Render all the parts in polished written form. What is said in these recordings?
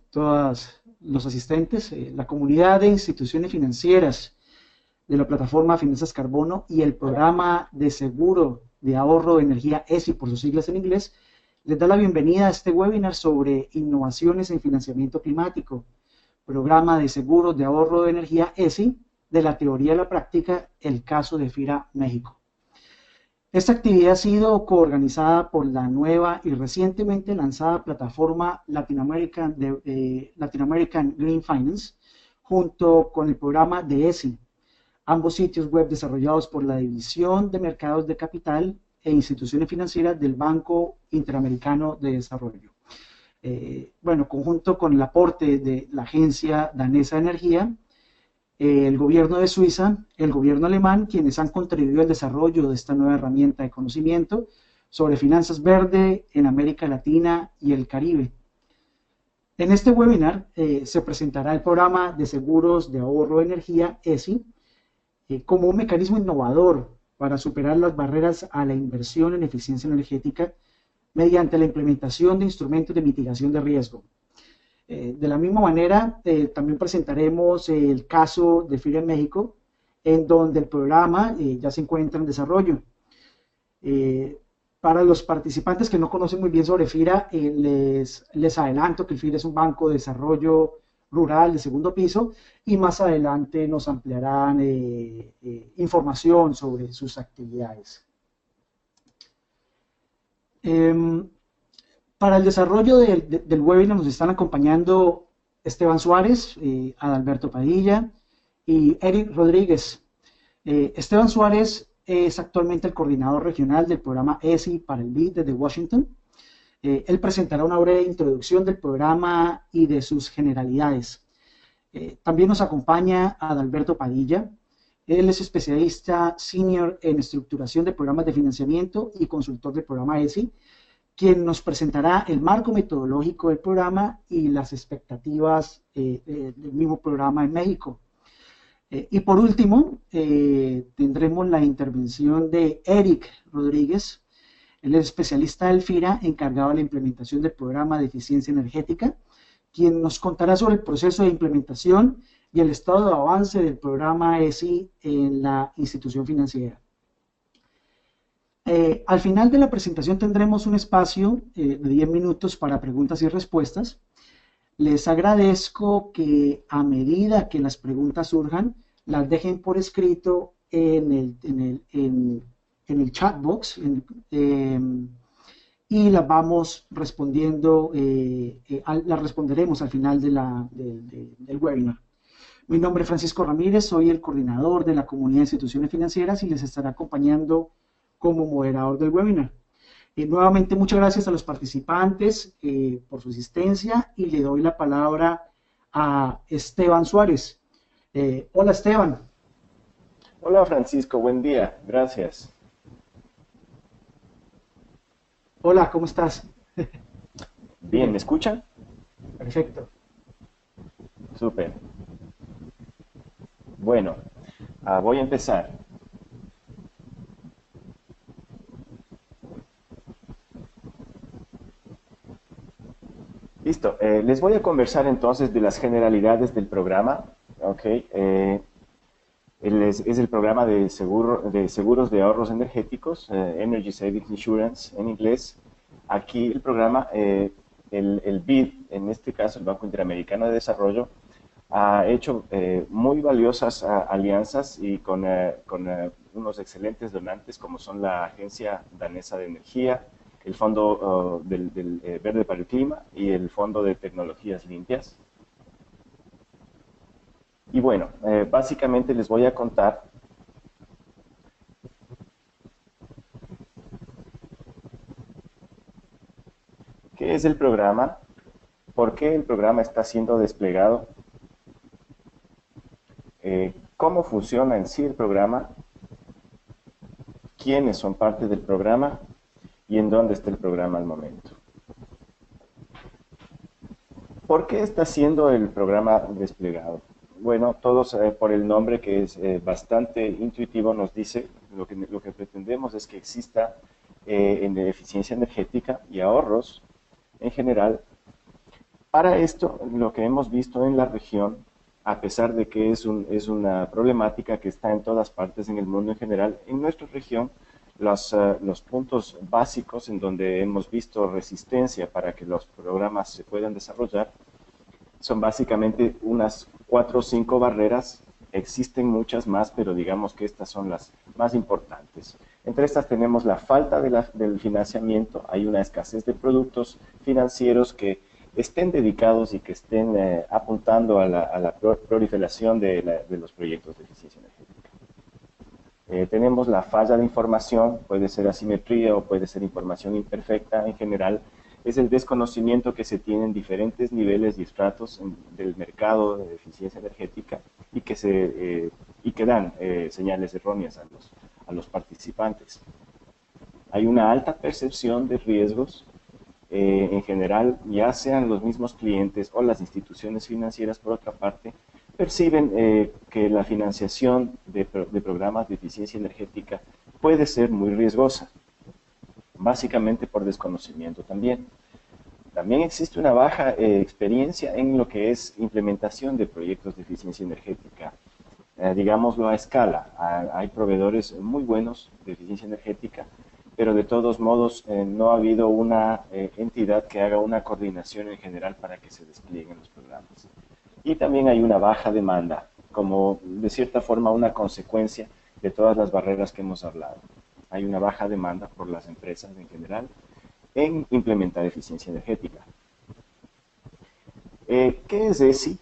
todos los asistentes, la comunidad de instituciones financieras de la plataforma Finanzas Carbono y el programa de seguro de ahorro de energía ESI, por sus siglas en inglés, les da la bienvenida a este webinar sobre innovaciones en financiamiento climático, programa de seguros de ahorro de energía ESI, de la teoría a la práctica, el caso de FIRA México. Esta actividad ha sido coorganizada por la nueva y recientemente lanzada plataforma Latin American Green Finance, junto con el programa de ESI, ambos sitios web desarrollados por la División de Mercados de Capital e Instituciones Financieras del Banco Interamericano de Desarrollo. Bueno, conjunto con el aporte de la Agencia Danesa de Energía, el gobierno de Suiza, el gobierno alemán, quienes han contribuido al desarrollo de esta nueva herramienta de conocimiento sobre finanzas verdes en América Latina y el Caribe. En este webinar se presentará el programa de seguros de ahorro de energía ESI como un mecanismo innovador para superar las barreras a la inversión en eficiencia energética mediante la implementación de instrumentos de mitigación de riesgo. De la misma manera, también presentaremos el caso de FIRA en México, en donde el programa ya se encuentra en desarrollo. Para los participantes que no conocen muy bien sobre FIRA, les adelanto que el FIRA es un banco de desarrollo rural de segundo piso y más adelante nos ampliarán información sobre sus actividades. Para el desarrollo del webinar nos están acompañando Esteban Suárez, Adalberto Padilla y Eric Rodríguez. Esteban Suárez es actualmente el coordinador regional del programa ESI para el BID desde Washington. Él presentará una breve introducción del programa y de sus generalidades. También nos acompaña Adalberto Padilla. Él es especialista senior en estructuración de programas de financiamiento y consultor del programa ESI, quien nos presentará el marco metodológico del programa y las expectativas del mismo programa en México. Y por último, tendremos la intervención de Eric Rodríguez. Él es especialista del FIRA encargado de la implementación del programa de eficiencia energética, quien nos contará sobre el proceso de implementación y el estado de avance del programa ESI en la institución financiera. Al final de la presentación tendremos un espacio de 10 minutos para preguntas y respuestas. Les agradezco que a medida que las preguntas surjan, las dejen por escrito en el chat box y las vamos respondiendo, las responderemos al final del webinar. Mi nombre es Francisco Ramírez, soy el coordinador de la comunidad de instituciones financieras y les estaré acompañando como moderador del webinar. Nuevamente, muchas gracias a los participantes por su asistencia y le doy la palabra a Esteban Suárez. Hola, Esteban. Hola, Francisco, buen día, gracias. Hola, ¿cómo estás? Bien, ¿me escuchan? Perfecto. Súper. Bueno, voy a empezar. Listo, les voy a conversar entonces de las generalidades del programa. Okay. Es el programa de seguros de ahorros energéticos, Energy Savings Insurance en inglés. Aquí el programa, el BID, en este caso el Banco Interamericano de Desarrollo, ha hecho muy valiosas alianzas y con unos excelentes donantes como son la Agencia Danesa de Energía, el Fondo del Verde para el Clima y el Fondo de Tecnologías Limpias. Y bueno, básicamente les voy a contar qué es el programa, por qué el programa está siendo desplegado, cómo funciona en sí el programa, quiénes son parte del programa y en dónde está el programa al momento. ¿Por qué está siendo el programa desplegado? Bueno, todos por el nombre que es bastante intuitivo nos dice, lo que pretendemos es que exista en eficiencia energética y ahorros en general Para esto, lo que hemos visto en la región, a pesar de que es una problemática que está en todas partes en el mundo en general, en nuestra región los puntos básicos en donde hemos visto resistencia para que los programas se puedan desarrollar son básicamente unas 4 o 5 barreras. Existen muchas más, pero digamos que estas son las más importantes. Entre estas tenemos la falta del financiamiento. Hay una escasez de productos financieros que estén dedicados y que estén apuntando a la proliferación de los proyectos de eficiencia energética. Tenemos la falla de información, puede ser asimetría o puede ser información imperfecta. En general, es el desconocimiento que se tiene en diferentes niveles y estratos del mercado de eficiencia energética y que dan señales erróneas a los participantes. Hay una alta percepción de riesgos, en general, ya sean los mismos clientes o las instituciones financieras, por otra parte, perciben que la financiación de programas de eficiencia energética puede ser muy riesgosa, básicamente por desconocimiento también. También existe una baja experiencia en lo que es implementación de proyectos de eficiencia energética, digámoslo a escala. Hay proveedores muy buenos de eficiencia energética, pero de todos modos no ha habido una entidad que haga una coordinación en general para que se desplieguen los programas. Y también hay una baja demanda, como de cierta forma una consecuencia de todas las barreras que hemos hablado. Hay una baja demanda por las empresas en general en implementar eficiencia energética. ¿Qué es ESI?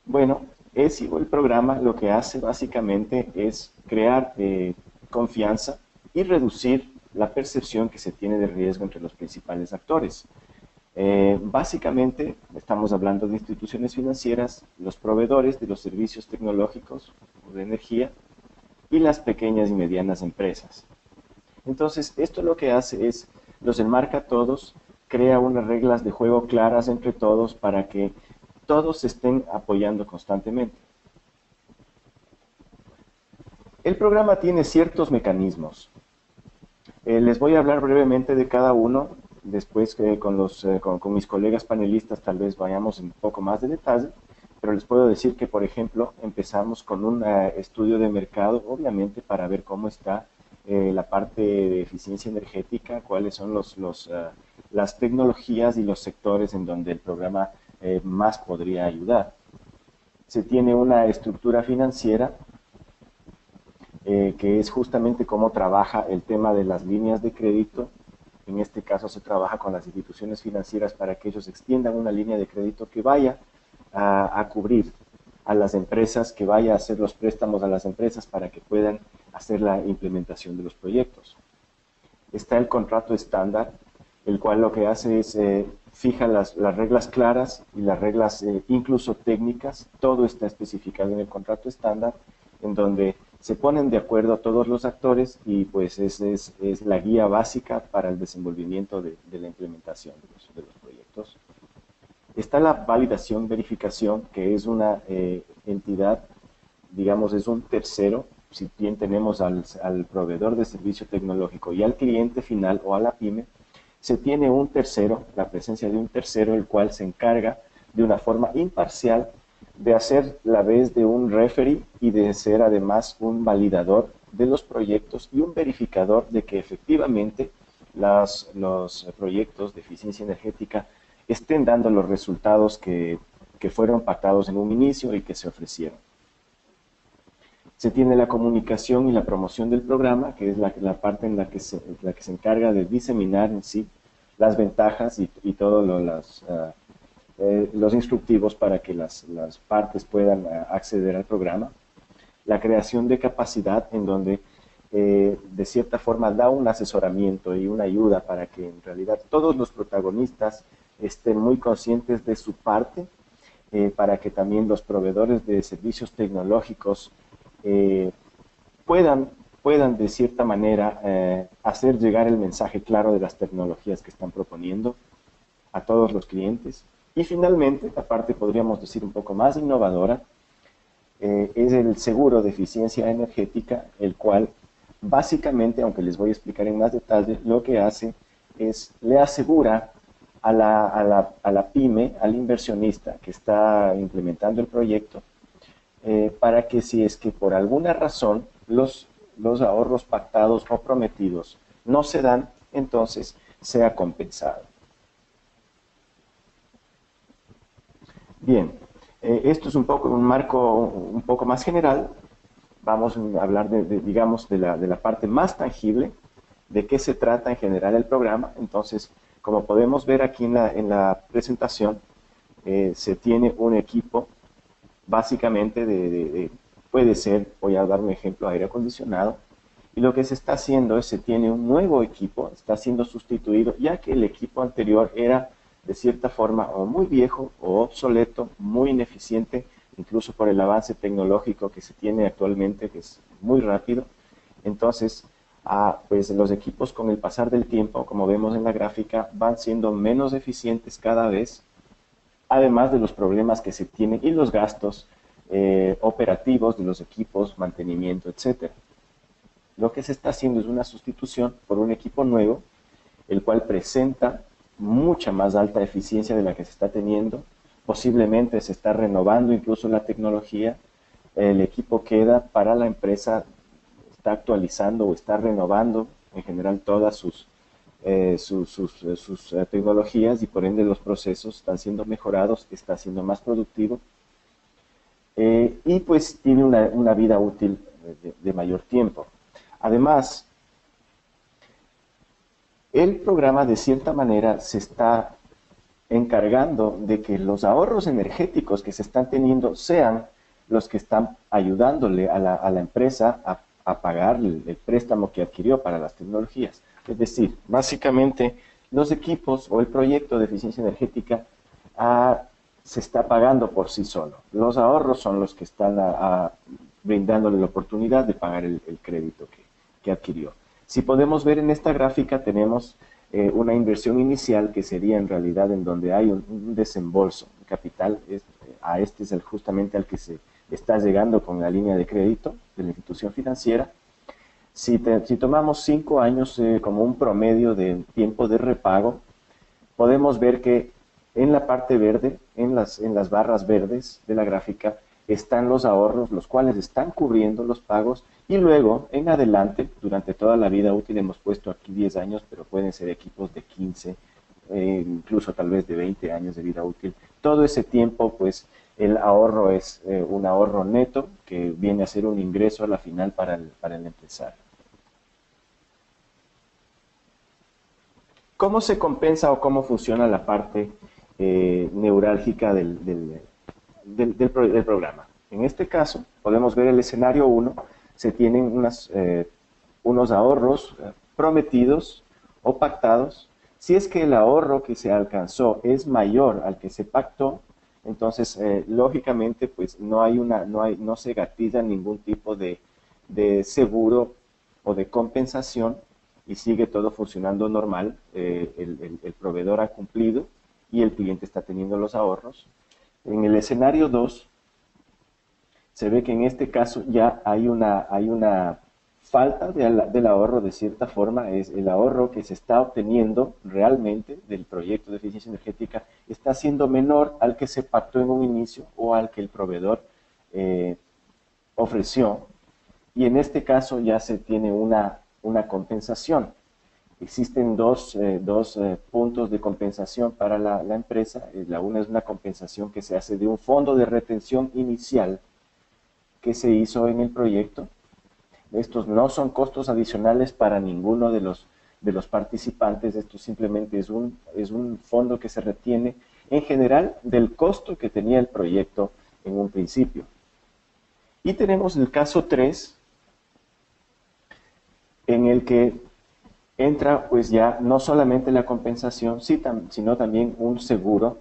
Bueno, ESI o el programa lo que hace básicamente es crear confianza y reducir la percepción que se tiene de riesgo entre los principales actores. Básicamente estamos hablando de instituciones financieras, los proveedores de los servicios tecnológicos o de energía y las pequeñas y medianas empresas. Entonces, esto lo que hace es, los enmarca a todos, crea unas reglas de juego claras entre todos para que todos se estén apoyando constantemente. El programa tiene ciertos mecanismos. Les voy a hablar brevemente de cada uno. Después con mis colegas panelistas tal vez vayamos un poco más de detalle, pero les puedo decir que, por ejemplo, empezamos con un estudio de mercado, obviamente, para ver cómo está la parte de eficiencia energética, cuáles son las tecnologías y los sectores en donde el programa más podría ayudar. Se tiene una estructura financiera que es justamente cómo trabaja el tema de las líneas de crédito. En este caso se trabaja con las instituciones financieras para que ellos extiendan una línea de crédito que vaya a cubrir a las empresas, que vaya a hacer los préstamos a las empresas para que puedan hacer la implementación de los proyectos. Está el contrato estándar, el cual lo que hace es fija las reglas claras y las reglas incluso técnicas. Todo está especificado en el contrato estándar, en donde se ponen de acuerdo a todos los actores y pues es la guía básica para el desenvolvimiento de la implementación de los proyectos. Está la validación, verificación, que es una entidad, digamos, es un tercero. Si bien tenemos al proveedor de servicio tecnológico y al cliente final o a la pyme, se tiene un tercero, la presencia de un tercero, el cual se encarga de una forma imparcial de hacer la vez de un referee y de ser además un validador de los proyectos y un verificador de que efectivamente los proyectos de eficiencia energética estén dando los resultados que fueron pactados en un inicio y que se ofrecieron. Se tiene la comunicación y la promoción del programa, que es la parte en la que se encarga de diseminar en sí las ventajas y todos los instructivos para que las partes puedan acceder al programa. La creación de capacidad, en donde de cierta forma da un asesoramiento y una ayuda para que en realidad todos los protagonistas estén muy conscientes de su parte, para que también los proveedores de servicios tecnológicos puedan de cierta manera hacer llegar el mensaje claro de las tecnologías que están proponiendo a todos los clientes. Y finalmente, la parte podríamos decir un poco más innovadora, es el seguro de eficiencia energética, el cual básicamente, aunque les voy a explicar en más detalle, lo que hace es le asegura a la pyme, al inversionista que está implementando el proyecto, para que si es que por alguna razón los ahorros pactados o prometidos no se dan, entonces sea compensado. Bien, esto es un poco un marco un poco más general. Vamos a hablar digamos, de la parte más tangible, de qué se trata en general el programa. Entonces, como podemos ver aquí en la presentación, se tiene un equipo básicamente puede ser, voy a dar un ejemplo, aire acondicionado, y lo que se está haciendo es se tiene un nuevo equipo, está siendo sustituido, ya que el equipo anterior era de cierta forma o muy viejo o obsoleto, muy ineficiente, incluso por el avance tecnológico que se tiene actualmente, que es muy rápido. Entonces, pues los equipos con el pasar del tiempo, como vemos en la gráfica, van siendo menos eficientes cada vez, además de los problemas que se tienen y los gastos operativos de los equipos, mantenimiento, etc. Lo que se está haciendo es una sustitución por un equipo nuevo, el cual presenta mucha más alta eficiencia de la que se está teniendo. Posiblemente se está renovando incluso la tecnología. El equipo queda para la empresa, está actualizando o está renovando en general todas sus tecnologías, y por ende los procesos están siendo mejorados, está siendo más productivo, y pues tiene una vida útil de mayor tiempo. Además, el programa de cierta manera se está encargando de que los ahorros energéticos que se están teniendo sean los que están ayudándole a la empresa a pagar el préstamo que adquirió para las tecnologías. Es decir, básicamente los equipos o el proyecto de eficiencia energética se está pagando por sí solo. Los ahorros son los que están brindándole la oportunidad de pagar el crédito que adquirió. Si podemos ver en esta gráfica, tenemos una inversión inicial que sería en realidad en donde hay un desembolso capital. Este es justamente al que se está llegando con la línea de crédito de la institución financiera. Si tomamos 5 años como un promedio de tiempo de repago, podemos ver que en la parte verde, en las barras verdes de la gráfica, están los ahorros, los cuales están cubriendo los pagos, y luego, en adelante, durante toda la vida útil, hemos puesto aquí 10 años, pero pueden ser equipos de 15, incluso tal vez de 20 años de vida útil. Todo ese tiempo, pues, el ahorro es un ahorro neto, que viene a ser un ingreso a la final para el empresario. ¿Cómo se compensa o cómo funciona la parte neurálgica del programa? En este caso, podemos ver el escenario 1, se tienen unos ahorros prometidos o pactados. Si es que el ahorro que se alcanzó es mayor al que se pactó, entonces lógicamente pues no se gatilla ningún tipo de seguro o de compensación, y sigue todo funcionando normal. El proveedor ha cumplido y el cliente está teniendo los ahorros. En el escenario 2, se ve que en este caso ya hay una falta del ahorro. De cierta forma, es el ahorro que se está obteniendo realmente del proyecto de eficiencia energética está siendo menor al que se pactó en un inicio o al que el proveedor ofreció, y en este caso ya se tiene una compensación. Existen dos puntos de compensación para la empresa. La una es una compensación que se hace de un fondo de retención inicial que se hizo en el proyecto. Estos no son costos adicionales para ninguno de los participantes. Esto simplemente es un fondo que se retiene en general del costo que tenía el proyecto en un principio. Y tenemos el caso 3, en el que entra pues ya no solamente la compensación, sino también un seguro,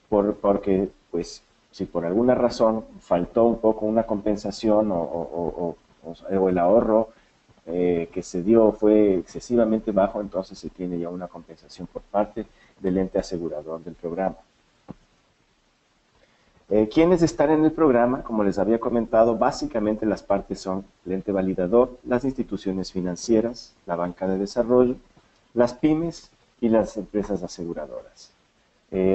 porque pues si por alguna razón faltó un poco una compensación o el ahorro que se dio fue excesivamente bajo, entonces se tiene ya una compensación por parte del ente asegurador del programa. ¿Quiénes están en el programa? Como les había comentado, básicamente las partes son el ente validador, las instituciones financieras, la banca de desarrollo, las pymes y las empresas aseguradoras.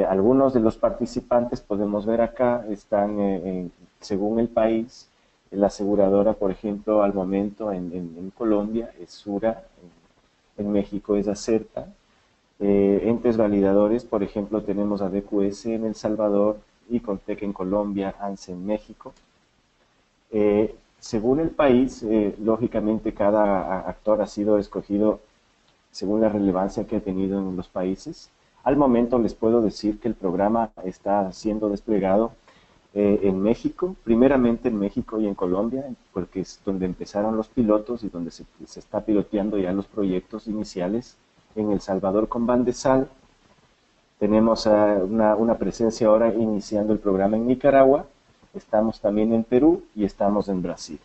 Algunos de los participantes, podemos ver acá, están según el país. La aseguradora, por ejemplo, al momento en Colombia es Sura, en México es Acerta. Entes validadores, por ejemplo, tenemos a DQS en El Salvador, Icontec en Colombia, ANSE en México. Según el país, lógicamente cada actor ha sido escogido según la relevancia que ha tenido en los países. Al momento les puedo decir que el programa está siendo desplegado en México, primeramente en México y en Colombia, porque es donde empezaron los pilotos y donde se está piloteando ya los proyectos iniciales. En El Salvador con Bandesal, tenemos una presencia ahora iniciando el programa en Nicaragua, estamos también en Perú y estamos en Brasil.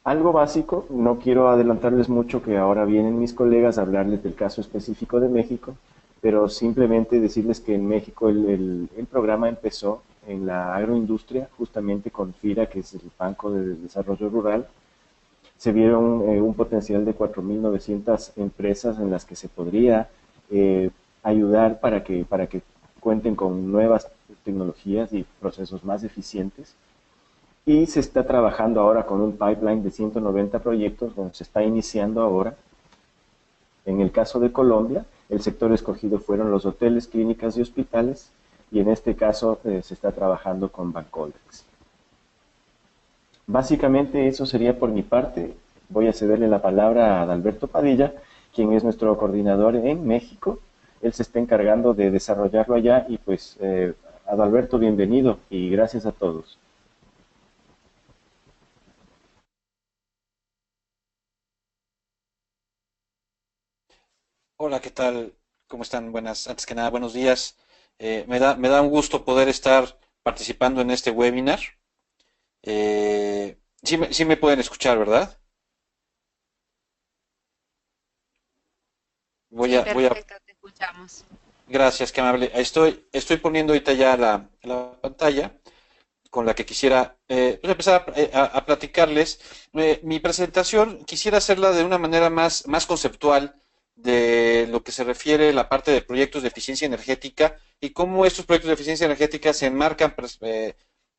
Algo básico, no quiero adelantarles mucho que ahora vienen mis colegas a hablarles del caso específico de México, pero simplemente decirles que en México el programa empezó en la agroindustria, justamente con FIRA, que es el Banco de Desarrollo Rural. Se vieron un potencial de 4.900 empresas en las que se podría ayudar para que cuenten con nuevas tecnologías y procesos más eficientes. Y se está trabajando ahora con un pipeline de 190 proyectos donde se está iniciando ahora. En el caso de Colombia, el sector escogido fueron los hoteles, clínicas y hospitales, y en este caso se está trabajando con Bancoldex. Básicamente eso sería por mi parte. Voy a cederle la palabra a Adalberto Padilla, quien es nuestro coordinador en México. Él se está encargando de desarrollarlo allá y pues Adalberto, bienvenido y gracias a todos. Hola, ¿qué tal? ¿Cómo están? Antes que nada, buenos días. Me da un gusto poder estar participando en este webinar. Sí me pueden escuchar, ¿verdad? Voy Sí, a, voy a, perfecto, te escuchamos. Gracias, qué amable. Estoy poniendo ahorita ya la pantalla con la que quisiera pues empezar a platicarles. Mi presentación quisiera hacerla de una manera más conceptual de lo que se refiere a la parte de proyectos de eficiencia energética y cómo estos proyectos de eficiencia energética se enmarcan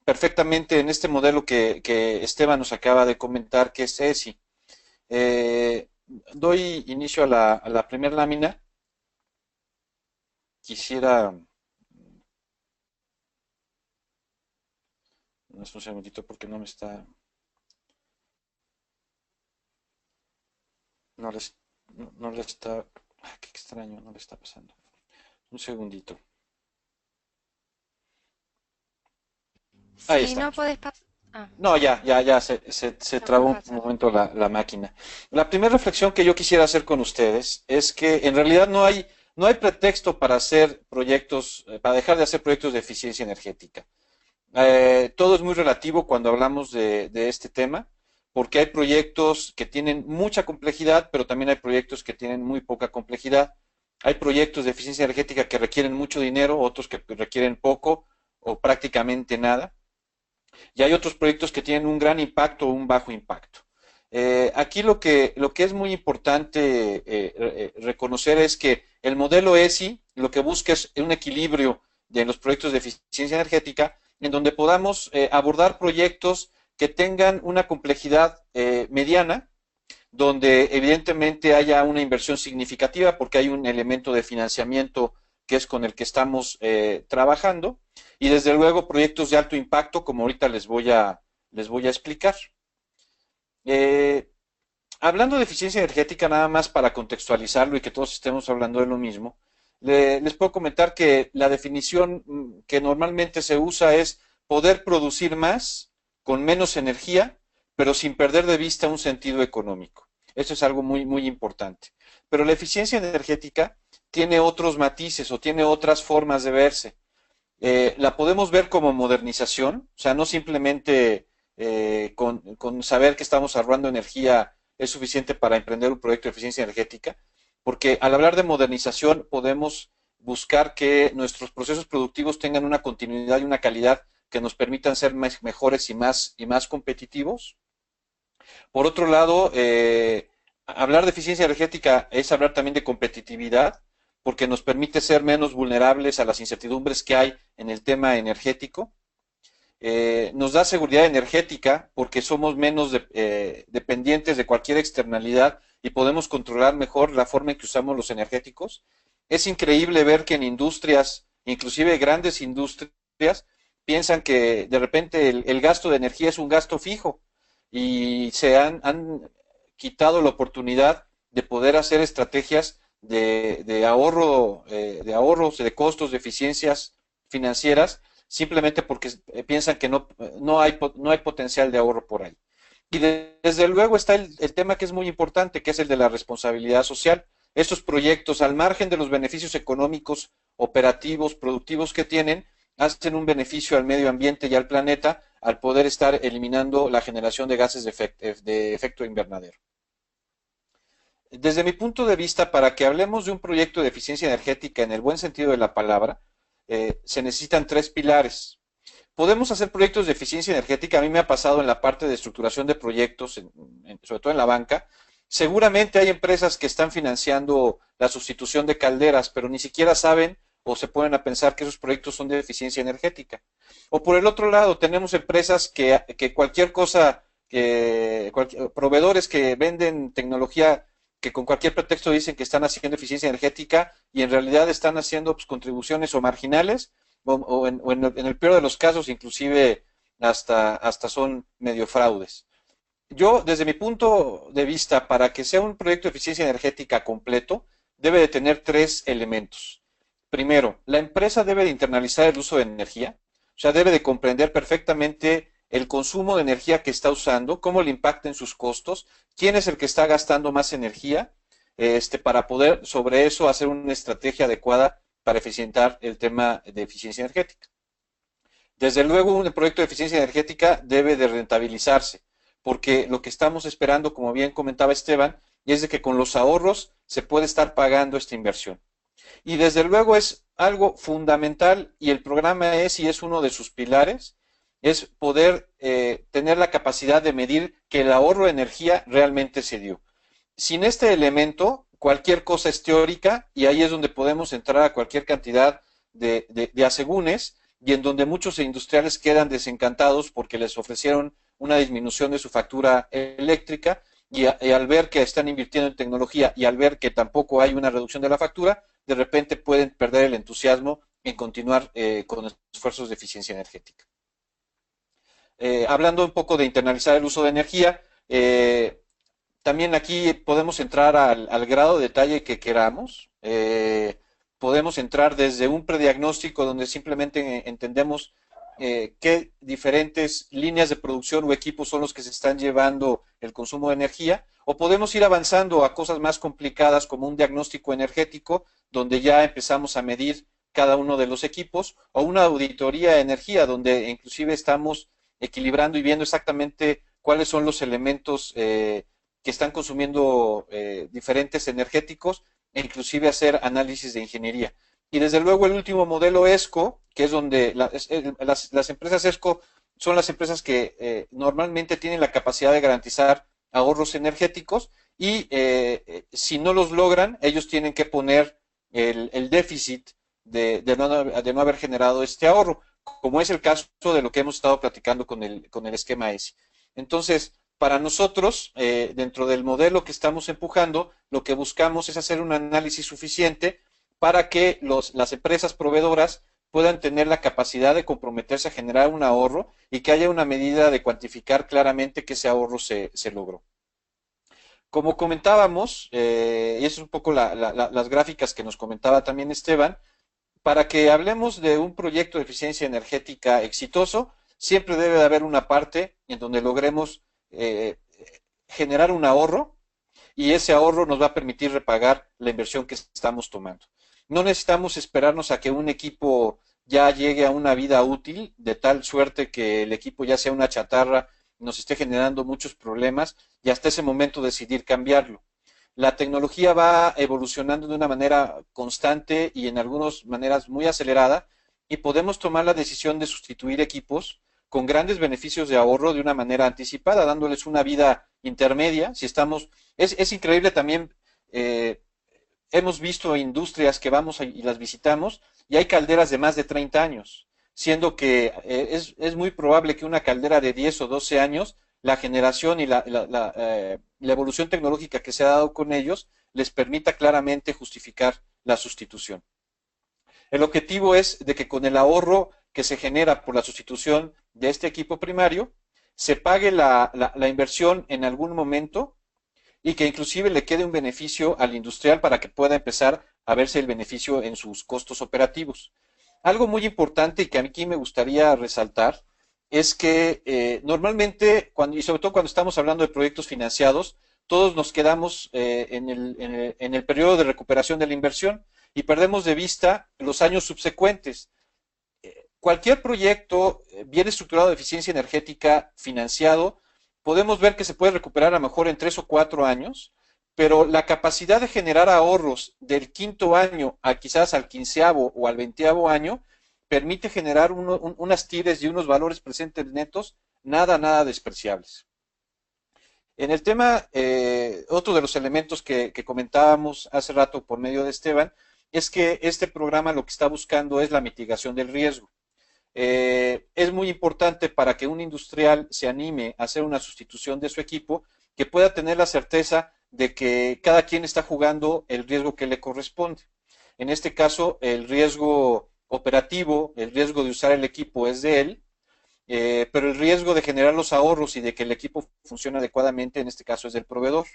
perfectamente en este modelo que Esteban nos acaba de comentar, que es ESI. Doy inicio a la primera lámina. Quisiera, no es un segundito porque no les, no le está, qué extraño, no le está pasando. Un segundito. Ahí Si no estamos. podés pasar... Ah, No, ya, se no podés trabó un pasar. momento la máquina. La primera reflexión que yo quisiera hacer con ustedes es que en realidad no hay pretexto para hacer proyectos, para dejar de hacer proyectos de eficiencia energética. Todo es muy relativo cuando hablamos de este tema, porque hay proyectos que tienen mucha complejidad, pero también hay proyectos que tienen muy poca complejidad. Hay proyectos de eficiencia energética que requieren mucho dinero, otros que requieren poco o prácticamente nada. Y hay otros proyectos que tienen un gran impacto o un bajo impacto. Aquí lo que es muy importante reconocer es que el modelo ESI lo que busca es un equilibrio de los proyectos de eficiencia energética en donde podamos abordar proyectos que tengan una complejidad mediana, donde evidentemente haya una inversión significativa porque hay un elemento de financiamiento que es con el que estamos trabajando, y desde luego proyectos de alto impacto, como ahorita les voy a explicar. Eh, Hablando de eficiencia energética, nada más para contextualizarlo y que todos estemos hablando de lo mismo, les puedo comentar que la definición que normalmente se usa es poder producir más con menos energía, pero sin perder de vista un sentido económico. Eso es algo muy importante. Pero la eficiencia energética tiene otros matices o tiene otras formas de verse. La podemos ver como modernización, o sea, no simplemente con saber que estamos ahorrando energía es suficiente para emprender un proyecto de eficiencia energética, porque al hablar de modernización podemos buscar que nuestros procesos productivos tengan una continuidad y una calidad que nos permitan ser mejores y más competitivos. Por otro lado, hablar de eficiencia energética es hablar también de competitividad, porque nos permite ser menos vulnerables a las incertidumbres que hay en el tema energético. Nos da seguridad energética porque somos menos dependientes de cualquier externalidad y podemos controlar mejor la forma en que usamos los energéticos. Es increíble ver que en industrias, inclusive grandes industrias, piensan que de repente el gasto de energía es un gasto fijo y se han quitado la oportunidad de poder hacer estrategias de ahorro, de ahorros, de costos, de eficiencias financieras, simplemente porque piensan que no hay potencial de ahorro por ahí. Y desde luego está el tema que es muy importante, que es el de la responsabilidad social. Estos proyectos, al margen de los beneficios económicos, operativos, productivos que tienen, hacen un beneficio al medio ambiente y al planeta al poder estar eliminando la generación de gases de efecto invernadero. Desde mi punto de vista, para que hablemos de un proyecto de eficiencia energética en el buen sentido de la palabra, se necesitan 3 pilares. Podemos hacer proyectos de eficiencia energética. A mí me ha pasado en la parte de estructuración de proyectos, sobre todo en la banca. Seguramente hay empresas que están financiando la sustitución de calderas, pero ni siquiera saben o se ponen a pensar que esos proyectos son de eficiencia energética. O por el otro lado, tenemos empresas que cualquier cosa, proveedores que venden tecnología que con cualquier pretexto dicen que están haciendo eficiencia energética y en realidad están haciendo pues, contribuciones o marginales o en el peor de los casos inclusive hasta son medio fraudes. Yo, desde mi punto de vista, para que sea un proyecto de eficiencia energética completo, debe de tener 3 elementos. Primero, la empresa debe de internalizar el uso de energía, o sea, debe de comprender perfectamente el consumo de energía que está usando, cómo le impacta en sus costos, quién es el que está gastando más energía, para poder sobre eso hacer una estrategia adecuada para eficientar el tema de eficiencia energética. Desde luego, un proyecto de eficiencia energética debe de rentabilizarse, porque lo que estamos esperando, como bien comentaba Esteban, es de que con los ahorros se puede estar pagando esta inversión. Y desde luego es algo fundamental y el programa es, y es uno de sus pilares, es poder tener la capacidad de medir que el ahorro de energía realmente se dio. Sin este elemento, cualquier cosa es teórica y ahí es donde podemos entrar a cualquier cantidad de asegúnes y en donde muchos industriales quedan desencantados porque les ofrecieron una disminución de su factura eléctrica y al ver que están invirtiendo en tecnología y al ver que tampoco hay una reducción de la factura, de repente pueden perder el entusiasmo en continuar con esfuerzos de eficiencia energética. Hablando un poco de internalizar el uso de energía, también aquí podemos entrar al grado de detalle que queramos. Podemos entrar desde un prediagnóstico donde simplemente entendemos qué diferentes líneas de producción o equipos son los que se están llevando el consumo de energía, o podemos ir avanzando a cosas más complicadas como un diagnóstico energético, donde ya empezamos a medir cada uno de los equipos, o una auditoría de energía, donde inclusive estamos equilibrando y viendo exactamente cuáles son los elementos que están consumiendo diferentes energéticos, e inclusive hacer análisis de ingeniería. Y desde luego el último modelo ESCO, que es donde las empresas ESCO son las empresas que normalmente tienen la capacidad de garantizar ahorros energéticos y si no los logran, ellos tienen que poner el déficit de no haber generado este ahorro, como es el caso de lo que hemos estado platicando con el esquema ESI. Entonces, para nosotros, dentro del modelo que estamos empujando, lo que buscamos es hacer un análisis suficiente para que las empresas proveedoras puedan tener la capacidad de comprometerse a generar un ahorro y que haya una medida de cuantificar claramente que ese ahorro se logró. Como comentábamos, y eso es un poco las gráficas que nos comentaba también Esteban, para que hablemos de un proyecto de eficiencia energética exitoso, siempre debe de haber una parte en donde logremos generar un ahorro y ese ahorro nos va a permitir repagar la inversión que estamos tomando. No necesitamos esperarnos a que un equipo ya llegue a una vida útil, de tal suerte que el equipo ya sea una chatarra, nos esté generando muchos problemas y hasta ese momento decidir cambiarlo. La tecnología va evolucionando de una manera constante y en algunas maneras muy acelerada y podemos tomar la decisión de sustituir equipos con grandes beneficios de ahorro de una manera anticipada, dándoles una vida intermedia. Si estamos, es increíble también, hemos visto industrias que vamos y las visitamos y hay calderas de más de 30 años, siendo que es muy probable que una caldera de 10 o 12 años, la generación y la evolución tecnológica que se ha dado con ellos les permita claramente justificar la sustitución. El objetivo es de que con el ahorro que se genera por la sustitución de este equipo primario, se pague la inversión en algún momento y que inclusive le quede un beneficio al industrial para que pueda empezar a verse el beneficio en sus costos operativos. Algo muy importante y que aquí me gustaría resaltar es que normalmente, y sobre todo cuando estamos hablando de proyectos financiados, todos nos quedamos en el periodo de recuperación de la inversión y perdemos de vista los años subsecuentes. Cualquier proyecto bien estructurado de eficiencia energética financiado, podemos ver que se puede recuperar a lo mejor en 3 o 4 años, pero la capacidad de generar ahorros del quinto año a quizás al 15º o al 20º año permite generar unas tires y unos valores presentes netos nada despreciables. En el tema, otro de los elementos que comentábamos hace rato por medio de Esteban, es que este programa lo que está buscando es la mitigación del riesgo. Es muy importante para que un industrial se anime a hacer una sustitución de su equipo, que pueda tener la certeza de que cada quien está jugando el riesgo que le corresponde. En este caso, el riesgo operativo, el riesgo de usar el equipo es de él, pero el riesgo de generar los ahorros y de que el equipo funcione adecuadamente, en este caso, es del proveedor.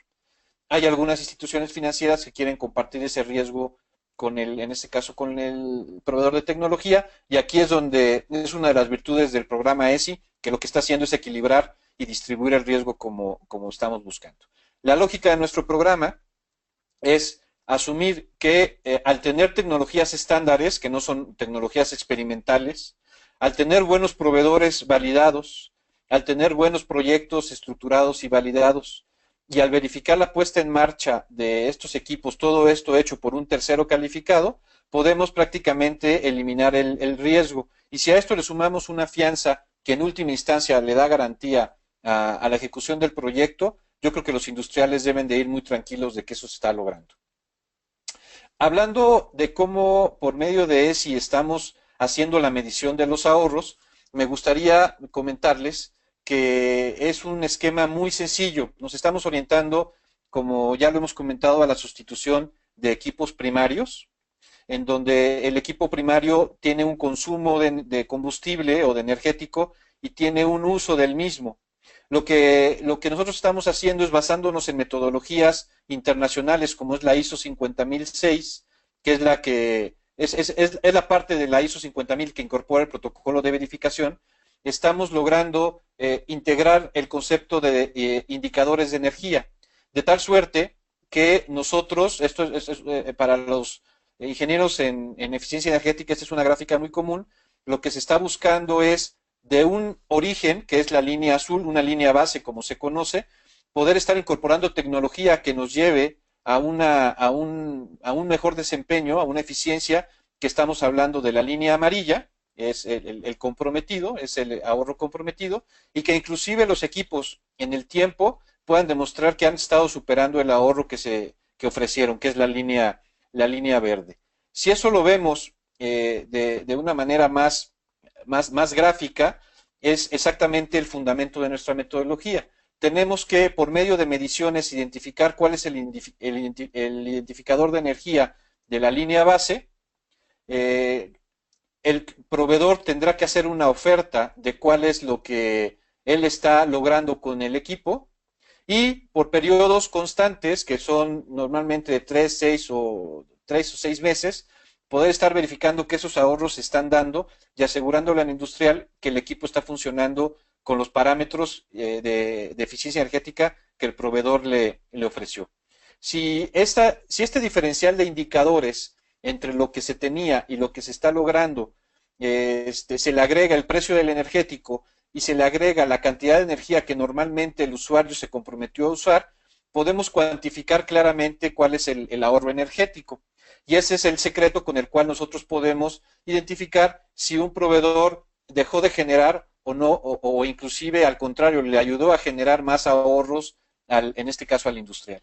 Hay algunas instituciones financieras que quieren compartir ese riesgo en este caso con el proveedor de tecnología, y aquí es donde es una de las virtudes del programa ESI, que lo que está haciendo es equilibrar y distribuir el riesgo como estamos buscando. La lógica de nuestro programa es asumir que al tener tecnologías estándares, que no son tecnologías experimentales, al tener buenos proveedores validados, al tener buenos proyectos estructurados y validados, y al verificar la puesta en marcha de estos equipos, todo esto hecho por un tercero calificado, podemos prácticamente eliminar el riesgo. Y si a esto le sumamos una fianza que en última instancia le da garantía a la ejecución del proyecto, yo creo que los industriales deben de ir muy tranquilos de que eso se está logrando. Hablando de cómo por medio de ESI estamos haciendo la medición de los ahorros, me gustaría comentarles que es un esquema muy sencillo. Nos estamos orientando, como ya lo hemos comentado, a la sustitución de equipos primarios, en donde el equipo primario tiene un consumo de combustible o de energético y tiene un uso del mismo. Lo que nosotros estamos haciendo es basándonos en metodologías internacionales como es la ISO 50006, que es la que es la parte de la ISO 50000 que incorpora el protocolo de verificación. Estamos logrando integrar el concepto de indicadores de energía, de tal suerte que nosotros, esto es para los ingenieros en eficiencia energética, esta es una gráfica muy común, lo que se está buscando es de un origen, que es la línea azul, una línea base como se conoce, poder estar incorporando tecnología que nos lleve a un mejor desempeño, a una eficiencia, que estamos hablando de la línea amarilla, es el comprometido, es el ahorro comprometido, y que inclusive los equipos en el tiempo puedan demostrar que han estado superando el ahorro que ofrecieron, que es la línea verde. Si eso lo vemos de una manera más gráfica, es exactamente el fundamento de nuestra metodología. Tenemos que, por medio de mediciones, identificar cuál es el identificador de energía de la línea base. El proveedor tendrá que hacer una oferta de cuál es lo que él está logrando con el equipo, y por periodos constantes, que son normalmente de 3 o 6 meses, poder estar verificando que esos ahorros se están dando y asegurándole al industrial que el equipo está funcionando con los parámetros de eficiencia energética que el proveedor le ofreció. Si este diferencial de indicadores entre lo que se tenía y lo que se está logrando, se le agrega el precio del energético y se le agrega la cantidad de energía que normalmente el usuario se comprometió a usar, podemos cuantificar claramente cuál es el ahorro energético. Y ese es el secreto con el cual nosotros podemos identificar si un proveedor dejó de generar o no, o inclusive al contrario, le ayudó a generar más ahorros, en este caso al industrial.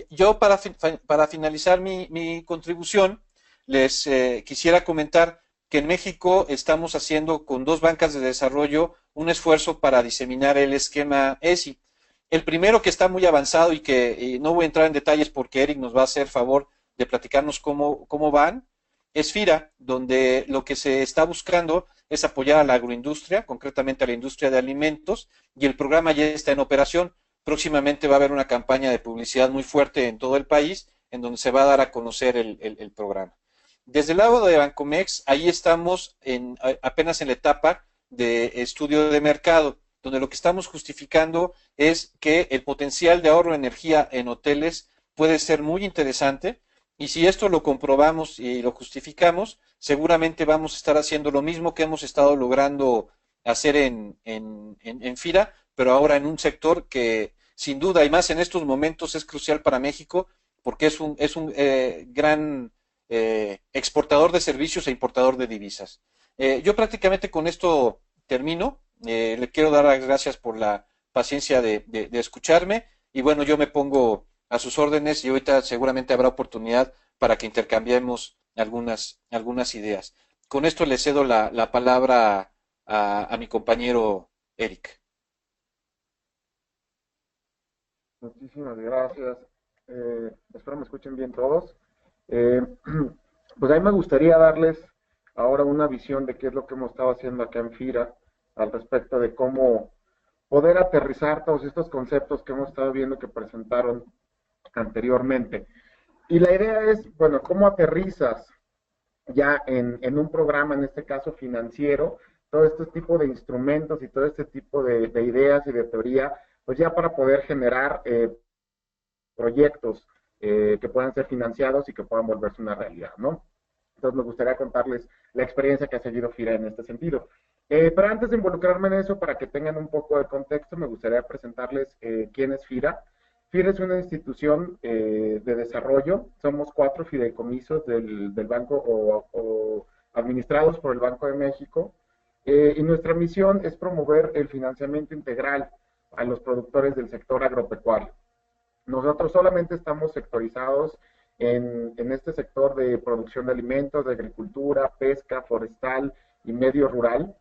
Yo para finalizar mi contribución, les quisiera comentar que en México estamos haciendo con 2 bancas de desarrollo un esfuerzo para diseminar el esquema ESI. El primero, que está muy avanzado y que no voy a entrar en detalles porque Eric nos va a hacer favor de platicarnos cómo van, es FIRA, donde lo que se está buscando es apoyar a la agroindustria, concretamente a la industria de alimentos, y el programa ya está en operación. Próximamente va a haber una campaña de publicidad muy fuerte en todo el país, en donde se va a dar a conocer el programa. Desde el lado de Bancomex, ahí estamos apenas en la etapa de estudio de mercado, donde lo que estamos justificando es que el potencial de ahorro de energía en hoteles puede ser muy interesante, y si esto lo comprobamos y lo justificamos, seguramente vamos a estar haciendo lo mismo que hemos estado logrando hacer en FIRA, pero ahora en un sector que sin duda y más en estos momentos es crucial para México, porque es un gran exportador de servicios e importador de divisas. Yo prácticamente con esto termino. Le quiero dar las gracias por la paciencia de escucharme, y bueno, yo me pongo a sus órdenes y ahorita seguramente habrá oportunidad para que intercambiemos algunas ideas. Con esto le cedo la palabra a mi compañero Eric. Muchísimas gracias. Espero me escuchen bien todos. Pues a mí me gustaría darles ahora una visión de qué es lo que hemos estado haciendo acá en FIRA al respecto de cómo poder aterrizar todos estos conceptos que hemos estado viendo que presentaron anteriormente. Y la idea es, bueno, cómo aterrizas ya en un programa, en este caso financiero, todo este tipo de instrumentos y todo este tipo de ideas y de teoría, pues ya para poder generar proyectos que puedan ser financiados y que puedan volverse una realidad, ¿no? Entonces me gustaría contarles la experiencia que ha seguido FIRA en este sentido. Pero antes de involucrarme en eso, para que tengan un poco de contexto, me gustaría presentarles quién es FIRA. FIRA es una institución de desarrollo. Somos 4 fideicomisos del banco o administrados por el Banco de México. Y nuestra misión es promover el financiamiento integral a los productores del sector agropecuario. Nosotros solamente estamos sectorizados en este sector de producción de alimentos, de agricultura, pesca, forestal y medio rural.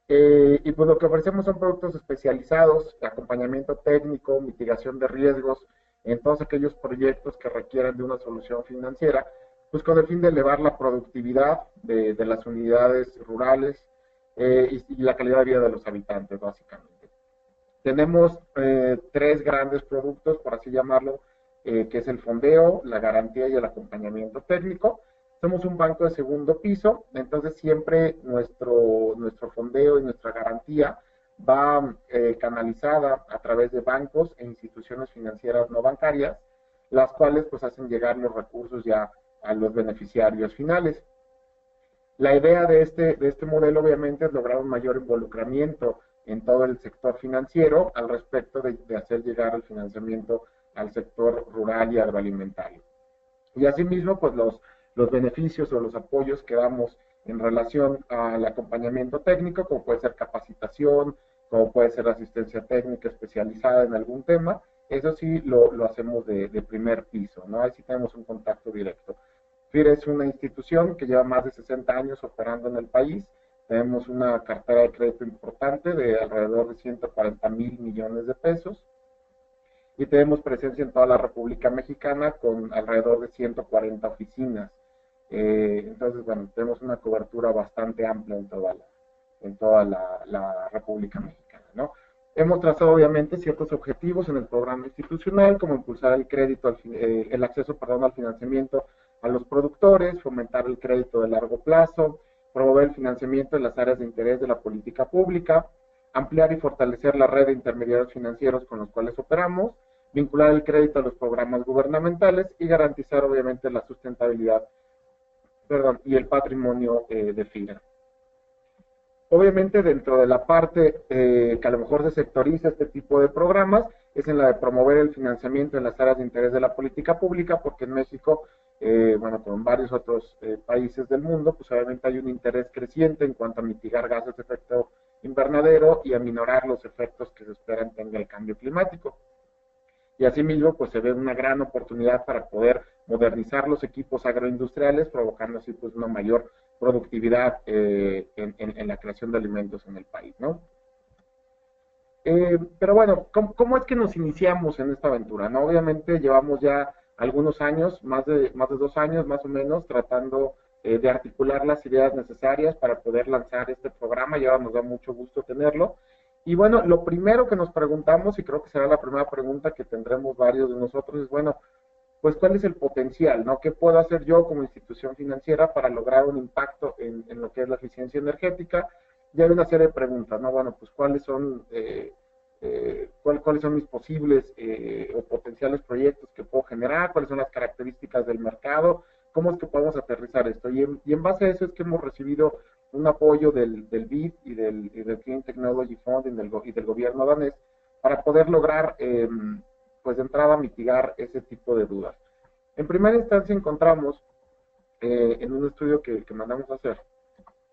Y pues lo que ofrecemos son productos especializados, acompañamiento técnico, mitigación de riesgos en todos aquellos proyectos que requieran de una solución financiera, pues con el fin de elevar la productividad de las unidades rurales y la calidad de vida de los habitantes, básicamente. Tenemos 3 grandes productos, por así llamarlo, que es el fondeo, la garantía y el acompañamiento técnico. Somos un banco de segundo piso, entonces siempre nuestro fondeo y nuestra garantía va canalizada a través de bancos e instituciones financieras no bancarias, las cuales pues hacen llegar los recursos ya a los beneficiarios finales. La idea de este modelo obviamente es lograr un mayor involucramiento en todo el sector financiero al respecto de hacer llegar el financiamiento al sector rural y agroalimentario. Y asimismo, pues los beneficios o los apoyos que damos en relación al acompañamiento técnico, como puede ser capacitación, como puede ser asistencia técnica especializada en algún tema, eso sí lo hacemos de primer piso, ¿no? Ahí sí tenemos un contacto directo. FIRA es una institución que lleva más de 60 años operando en el país. Tenemos una cartera de crédito importante de alrededor de 140,000 millones de pesos. Y tenemos presencia en toda la República Mexicana con alrededor de 140 oficinas. Entonces, bueno, tenemos una cobertura bastante amplia en toda la República Mexicana, ¿no? Hemos trazado, obviamente, ciertos objetivos en el programa institucional, como impulsar el crédito, el acceso, al financiamiento a los productores, fomentar el crédito de largo plazo, promover el financiamiento en las áreas de interés de la política pública, ampliar y fortalecer la red de intermediarios financieros con los cuales operamos, vincular el crédito a los programas gubernamentales y garantizar, obviamente, la sustentabilidad y el patrimonio de FIRA. Obviamente, dentro de la parte que a lo mejor se sectoriza este tipo de programas, es en la de promover el financiamiento en las áreas de interés de la política pública, porque en México bueno, con varios otros países del mundo, pues obviamente hay un interés creciente en cuanto a mitigar gases de efecto invernadero y a minorar los efectos que se esperan tenga el cambio climático. Y asimismo, pues se ve una gran oportunidad para poder modernizar los equipos agroindustriales, provocando así pues una mayor productividad en la creación de alimentos en el país, ¿no? Pero bueno, ¿cómo es que nos iniciamos en esta aventura? ¿No? Obviamente llevamos ya algunos años, más de 2 años más o menos, tratando de articular las ideas necesarias para poder lanzar este programa y ahora nos da mucho gusto tenerlo. Y bueno, lo primero que nos preguntamos, y creo que será la primera pregunta que tendremos varios de nosotros, es bueno, pues cuál es el potencial, ¿no? ¿Qué puedo hacer yo como institución financiera para lograr un impacto en lo que es la eficiencia energética? Y hay una serie de preguntas, ¿no? Bueno, pues cuáles son mis posibles o potenciales proyectos que puedo generar, cuáles son las características del mercado, cómo es que podemos aterrizar esto. Y en base a eso es que hemos recibido un apoyo del BID y del Clean Technology Fund y del gobierno danés para poder lograr, pues de entrada, mitigar ese tipo de dudas. En primera instancia encontramos, en un estudio que mandamos a hacer,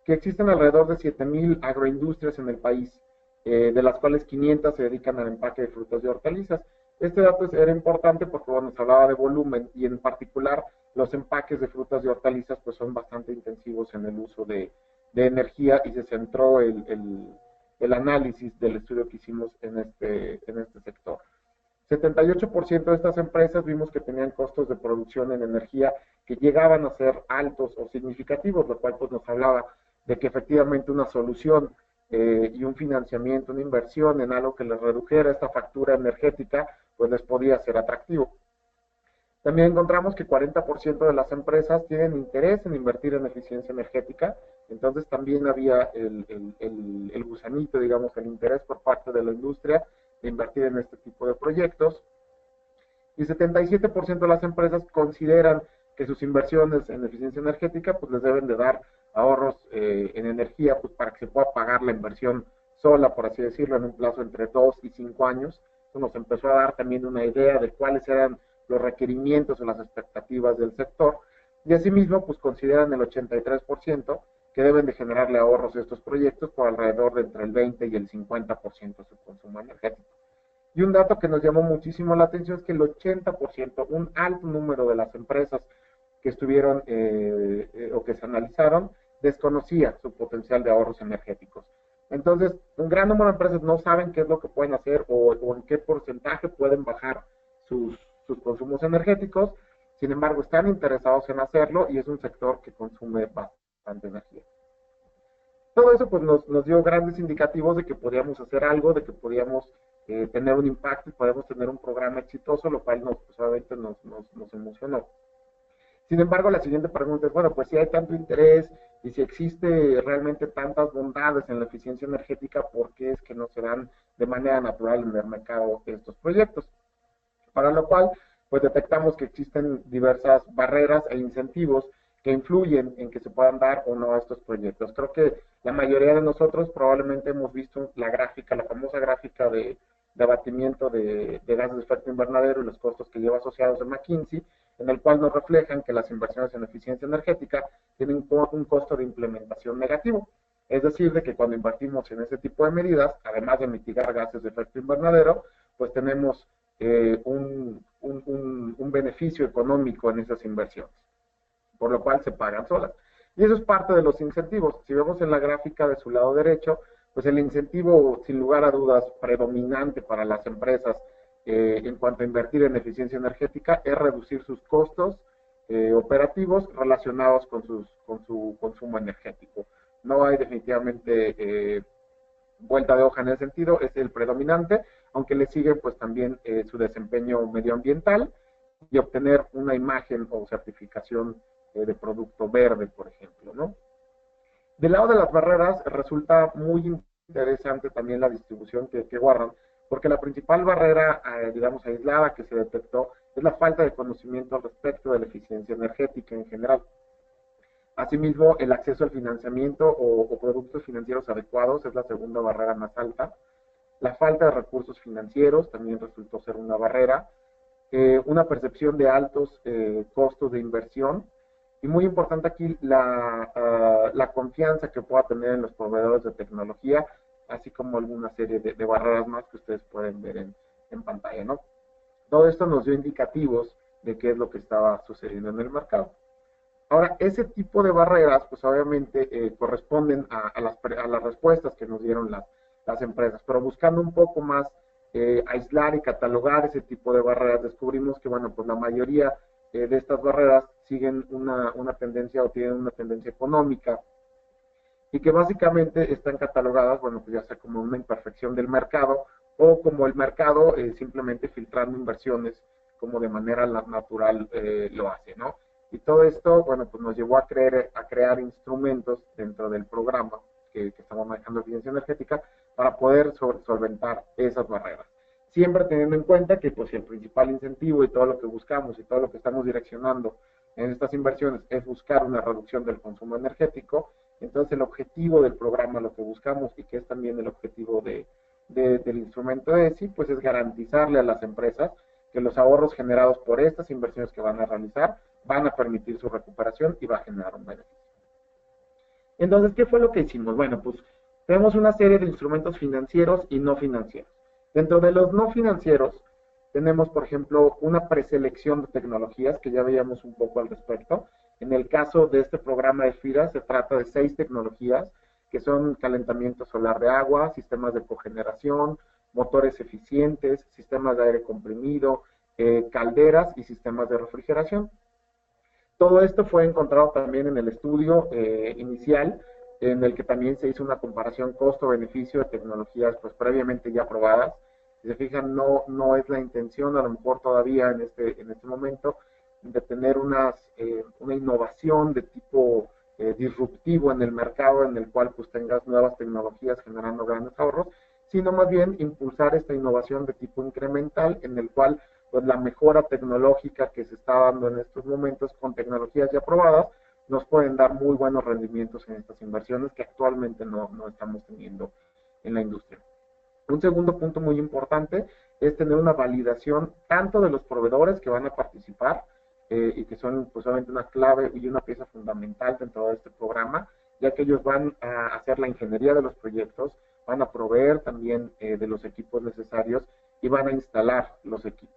que existen alrededor de 7,000 agroindustrias en el país, de las cuales 500 se dedican al empaque de frutas y hortalizas. Este dato era importante porque bueno, nos hablaba de volumen y en particular los empaques de frutas y hortalizas pues son bastante intensivos en el uso de energía y se centró el análisis del estudio que hicimos en este sector. 78% de estas empresas vimos que tenían costos de producción en energía que llegaban a ser altos o significativos, lo cual pues nos hablaba de que efectivamente una solución y un financiamiento, una inversión en algo que les redujera esta factura energética, pues les podía ser atractivo. También encontramos que 40% de las empresas tienen interés en invertir en eficiencia energética, entonces también había el gusanito, digamos, el interés por parte de la industria de invertir en este tipo de proyectos. Y 77% de las empresas consideran que sus inversiones en eficiencia energética pues les deben de dar ahorros en energía pues para que se pueda pagar la inversión sola, por así decirlo, en un plazo entre 2 y 5 años. Eso nos empezó a dar también una idea de cuáles eran los requerimientos o las expectativas del sector. Y asimismo, pues consideran el 83% que deben de generarle ahorros a estos proyectos por alrededor de entre el 20 y el 50% de su consumo energético. Y un dato que nos llamó muchísimo la atención es que el 80%, un alto número de las empresas que estuvieron o que se analizaron, desconocía su potencial de ahorros energéticos. Entonces, un gran número de empresas no saben qué es lo que pueden hacer o en qué porcentaje pueden bajar sus consumos energéticos. Sin embargo, están interesados en hacerlo y es un sector que consume bastante energía. Todo eso pues nos dio grandes indicativos de que podíamos hacer algo, de que podíamos tener un impacto y podemos tener un programa exitoso, lo cual pues, obviamente nos emocionó. Sin embargo, la siguiente pregunta es, bueno, pues si hay tanto interés y si existe realmente tantas bondades en la eficiencia energética, ¿por qué es que no se dan de manera natural en el mercado estos proyectos? Para lo cual, pues detectamos que existen diversas barreras e incentivos que influyen en que se puedan dar o no estos proyectos. Creo que la mayoría de nosotros probablemente hemos visto la gráfica, la famosa gráfica de abatimiento de gases de efecto invernadero y los costos que lleva asociados de McKinsey, en el cual nos reflejan que las inversiones en eficiencia energética tienen un costo de implementación negativo. Es decir, de que cuando invertimos en ese tipo de medidas, además de mitigar gases de efecto invernadero, pues tenemos un beneficio económico en esas inversiones, por lo cual se pagan solas. Y eso es parte de los incentivos. Si vemos en la gráfica de su lado derecho, pues el incentivo, sin lugar a dudas, predominante para las empresas en cuanto a invertir en eficiencia energética es reducir sus costos operativos relacionados con su consumo energético. No hay definitivamente vuelta de hoja en ese sentido, es el predominante, aunque le sigue pues también su desempeño medioambiental y obtener una imagen o certificación de producto verde, por ejemplo, ¿no? Del lado de las barreras resulta muy interesante también la distribución que guardan, porque la principal barrera, digamos, aislada que se detectó es la falta de conocimiento al respecto de la eficiencia energética en general. Asimismo, el acceso al financiamiento o productos financieros adecuados es la segunda barrera más alta. La falta de recursos financieros también resultó ser una barrera. una percepción de altos costos de inversión y muy importante aquí la confianza que pueda tener en los proveedores de tecnología, así como alguna serie de barreras más que ustedes pueden ver en pantalla, ¿no? Todo esto nos dio indicativos de qué es lo que estaba sucediendo en el mercado. Ahora, ese tipo de barreras, pues obviamente corresponden a las respuestas que nos dieron las empresas, pero buscando un poco más aislar y catalogar ese tipo de barreras, descubrimos que, bueno, pues la mayoría de estas barreras siguen una tendencia o tienen una tendencia económica y que básicamente están catalogadas, bueno, pues ya sea como una imperfección del mercado o como el mercado simplemente filtrando inversiones como de manera natural lo hace, ¿no? Y todo esto, bueno, pues nos llevó a crear instrumentos dentro del programa que estamos manejando eficiencia energética para poder solventar esas barreras. Siempre teniendo en cuenta que pues el principal incentivo y todo lo que buscamos y todo lo que estamos direccionando en estas inversiones es buscar una reducción del consumo energético. Entonces el objetivo del programa, lo que buscamos y que es también el objetivo del instrumento ESI, pues es garantizarle a las empresas que los ahorros generados por estas inversiones que van a realizar van a permitir su recuperación y va a generar un beneficio. Entonces, ¿qué fue lo que hicimos? Bueno, pues tenemos una serie de instrumentos financieros y no financieros. Dentro de los no financieros, tenemos, por ejemplo, una preselección de tecnologías, que ya veíamos un poco al respecto. En el caso de este programa de FIRA, se trata de 6 tecnologías, que son calentamiento solar de agua, sistemas de cogeneración, motores eficientes, sistemas de aire comprimido, calderas y sistemas de refrigeración. Todo esto fue encontrado también en el estudio inicial, en el que también se hizo una comparación costo-beneficio de tecnologías pues previamente ya probadas. Si se fijan, no es la intención, a lo mejor todavía en este momento, de tener una innovación de tipo disruptivo en el mercado, en el cual pues tengas nuevas tecnologías generando grandes ahorros, sino más bien impulsar esta innovación de tipo incremental, en el cual pues la mejora tecnológica que se está dando en estos momentos con tecnologías ya probadas, nos pueden dar muy buenos rendimientos en estas inversiones que actualmente no estamos teniendo en la industria. Un segundo punto muy importante es tener una validación tanto de los proveedores que van a participar y que son pues obviamente una clave y una pieza fundamental dentro de este programa, ya que ellos van a hacer la ingeniería de los proyectos, van a proveer también de los equipos necesarios y van a instalar los equipos.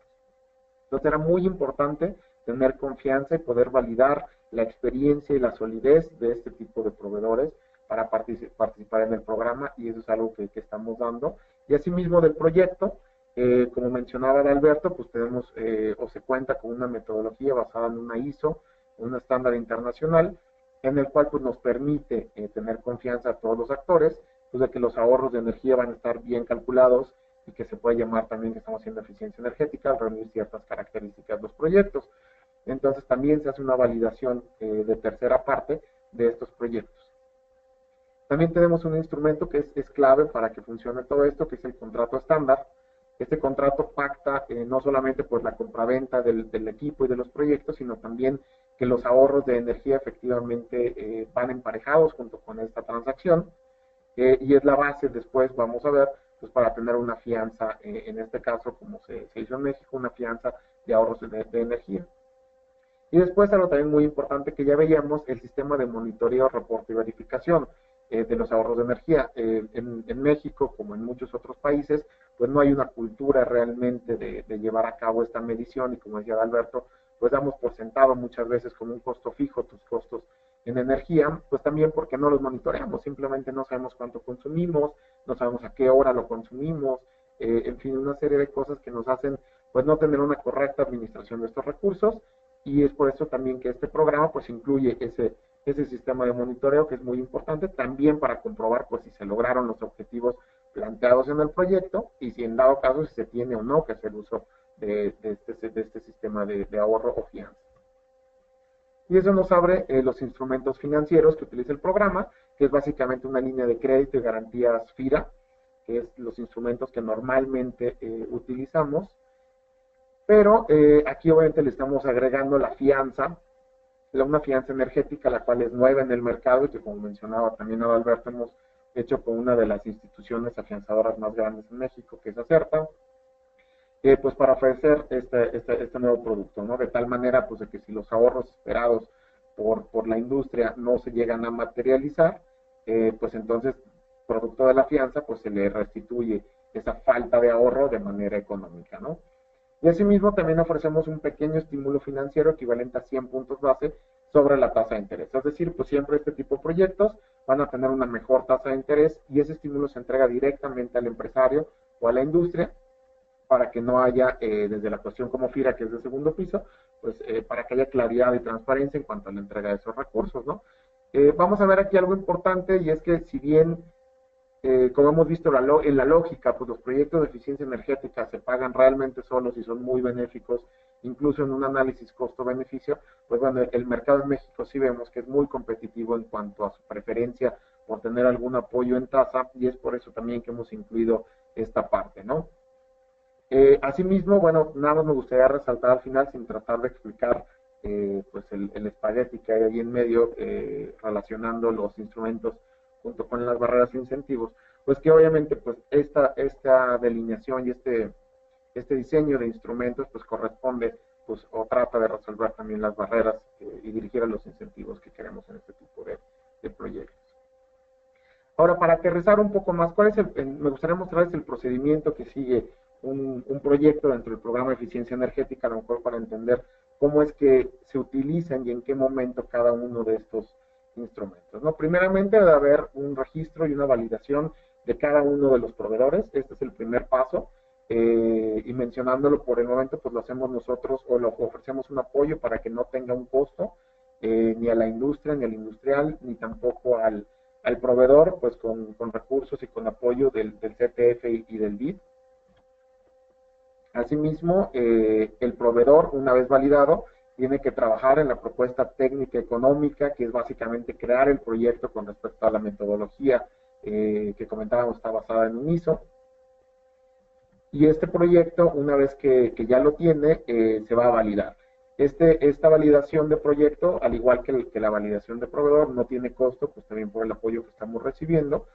Entonces era muy importante tener confianza y poder validar la experiencia y la solidez de este tipo de proveedores para participar en el programa, y eso es algo que estamos dando. Y asimismo del proyecto, como mencionaba Alberto, pues tenemos o se cuenta con una metodología basada en una ISO, un estándar internacional, en el cual pues nos permite tener confianza a todos los actores, pues de que los ahorros de energía van a estar bien calculados y que se puede llamar también que estamos haciendo eficiencia energética al reunir ciertas características de los proyectos. Entonces también se hace una validación de tercera parte de estos proyectos. También tenemos un instrumento que es clave para que funcione todo esto, que es el contrato estándar. Este contrato pacta no solamente pues la compraventa del equipo y de los proyectos, sino también que los ahorros de energía efectivamente van emparejados junto con esta transacción, y es la base después, vamos a ver, pues para tener una fianza, en este caso como se hizo en México, una fianza de ahorros de energía. Y después algo también muy importante que ya veíamos, el sistema de monitoreo, reporte y verificación de los ahorros de energía. En México, como en muchos otros países, pues no hay una cultura realmente de llevar a cabo esta medición, y como decía Alberto, pues damos por sentado muchas veces como un costo fijo tus costos en energía, pues también porque no los monitoreamos, simplemente no sabemos cuánto consumimos, no sabemos a qué hora lo consumimos, en fin, una serie de cosas que nos hacen pues no tener una correcta administración de estos recursos, y es por eso también que este programa pues incluye ese sistema de monitoreo, que es muy importante también para comprobar pues si se lograron los objetivos planteados en el proyecto, y si en dado caso si se tiene o no que hacer uso de este sistema de ahorro o fianza. Y eso nos abre los instrumentos financieros que utiliza el programa, que es básicamente una línea de crédito y garantías FIRA, que es los instrumentos que normalmente utilizamos. Pero aquí obviamente le estamos agregando la fianza, una fianza energética, la cual es nueva en el mercado y que, como mencionaba también Alberto, hemos hecho con una de las instituciones afianzadoras más grandes en México, que es Acerta. pues para ofrecer este nuevo producto, ¿no? De tal manera, pues de que si los ahorros esperados por la industria no se llegan a materializar, pues entonces, producto de la fianza, pues se le restituye esa falta de ahorro de manera económica, ¿no? Y asimismo también ofrecemos un pequeño estímulo financiero equivalente a 100 puntos base sobre la tasa de interés. Es decir, pues siempre este tipo de proyectos van a tener una mejor tasa de interés y ese estímulo se entrega directamente al empresario o a la industria para que no haya, desde la cuestión como FIRA, que es de segundo piso, pues para que haya claridad y transparencia en cuanto a la entrega de esos recursos, ¿no? Vamos a ver aquí algo importante y es que si bien como hemos visto en la lógica, pues los proyectos de eficiencia energética se pagan realmente solos y son muy benéficos, incluso en un análisis costo-beneficio, pues bueno, el mercado en México sí vemos que es muy competitivo en cuanto a su preferencia por tener algún apoyo en tasa y es por eso también que hemos incluido esta parte, ¿no? Asimismo, bueno, nada más me gustaría resaltar al final, sin tratar de explicar pues el espagueti que hay ahí en medio, relacionando los instrumentos junto con las barreras e incentivos, pues que obviamente pues esta delineación y este diseño de instrumentos pues corresponde pues o trata de resolver también las barreras y dirigir a los incentivos que queremos en este tipo de proyectos. Ahora, para aterrizar un poco más, me gustaría mostrarles el procedimiento que sigue un proyecto dentro del programa de eficiencia energética, a lo mejor para entender cómo es que se utilizan y en qué momento cada uno de estos instrumentos, ¿no? Primeramente debe haber un registro y una validación de cada uno de los proveedores. Este es el primer paso, y mencionándolo por el momento, pues lo hacemos nosotros o lo ofrecemos un apoyo para que no tenga un costo, ni a la industria, ni al industrial, ni tampoco al proveedor, pues con recursos y con apoyo del CTF y del BID. Asimismo, el proveedor, una vez validado, tiene que trabajar en la propuesta técnica económica, que es básicamente crear el proyecto con respecto a la metodología que comentábamos, está basada en un ISO. Y este proyecto, una vez que ya lo tiene, se va a validar. Esta validación de proyecto, al igual que la validación de proveedor, no tiene costo, pues también por el apoyo que estamos recibiendo.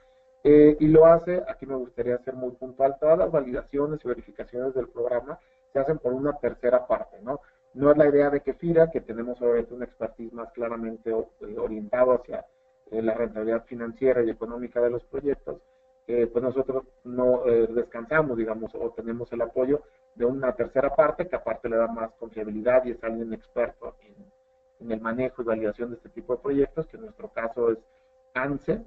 Y lo hace, aquí me gustaría ser muy puntual, todas las validaciones y verificaciones del programa se hacen por una tercera parte, ¿no? No es la idea de que FIRA, que tenemos obviamente un expertise más claramente orientado hacia la rentabilidad financiera y económica de los proyectos, pues nosotros no descansamos, digamos, o tenemos el apoyo de una tercera parte que aparte le da más confiabilidad y es alguien experto en el manejo y validación de este tipo de proyectos, que en nuestro caso es ANSE,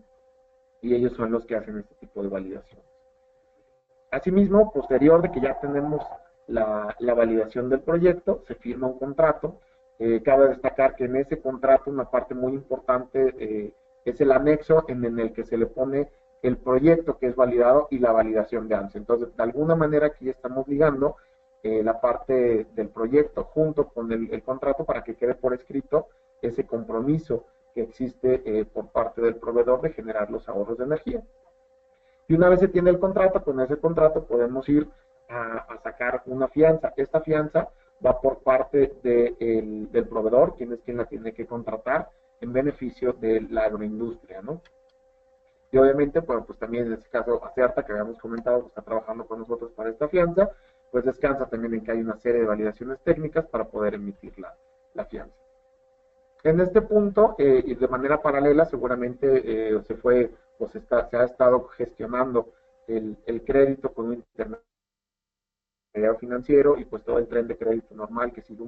y ellos son los que hacen este tipo de validaciones. Asimismo, posterior de que ya tenemos la validación del proyecto, se firma un contrato. Cabe destacar que en ese contrato una parte muy importante es el anexo en el que se le pone el proyecto que es validado y la validación de ANSE. Entonces, de alguna manera aquí estamos ligando la parte del proyecto junto con el contrato para que quede por escrito ese compromiso que existe por parte del proveedor de generar los ahorros de energía. Y una vez se tiene el contrato, con ese contrato podemos ir a sacar una fianza. Esta fianza va por parte del proveedor, quien es quien la tiene que contratar, en beneficio de la agroindustria, ¿no? Y obviamente, bueno, pues también en este caso Acerta, que habíamos comentado, que está trabajando con nosotros para esta fianza, pues descansa también en que hay una serie de validaciones técnicas para poder emitir la fianza. En este punto, y de manera paralela, seguramente se ha estado gestionando el crédito con un intermediario financiero y pues todo el tren de crédito normal que sigue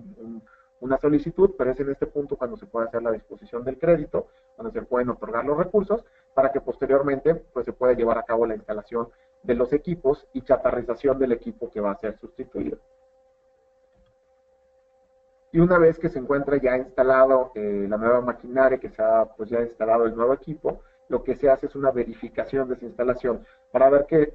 una solicitud, pero es en este punto cuando se puede hacer la disposición del crédito, cuando se pueden otorgar los recursos, para que posteriormente pues se pueda llevar a cabo la instalación de los equipos y chatarrización del equipo que va a ser sustituido. Y una vez que se encuentra ya instalado la nueva maquinaria, que se ha pues ya instalado el nuevo equipo, lo que se hace es una verificación de esa instalación para ver que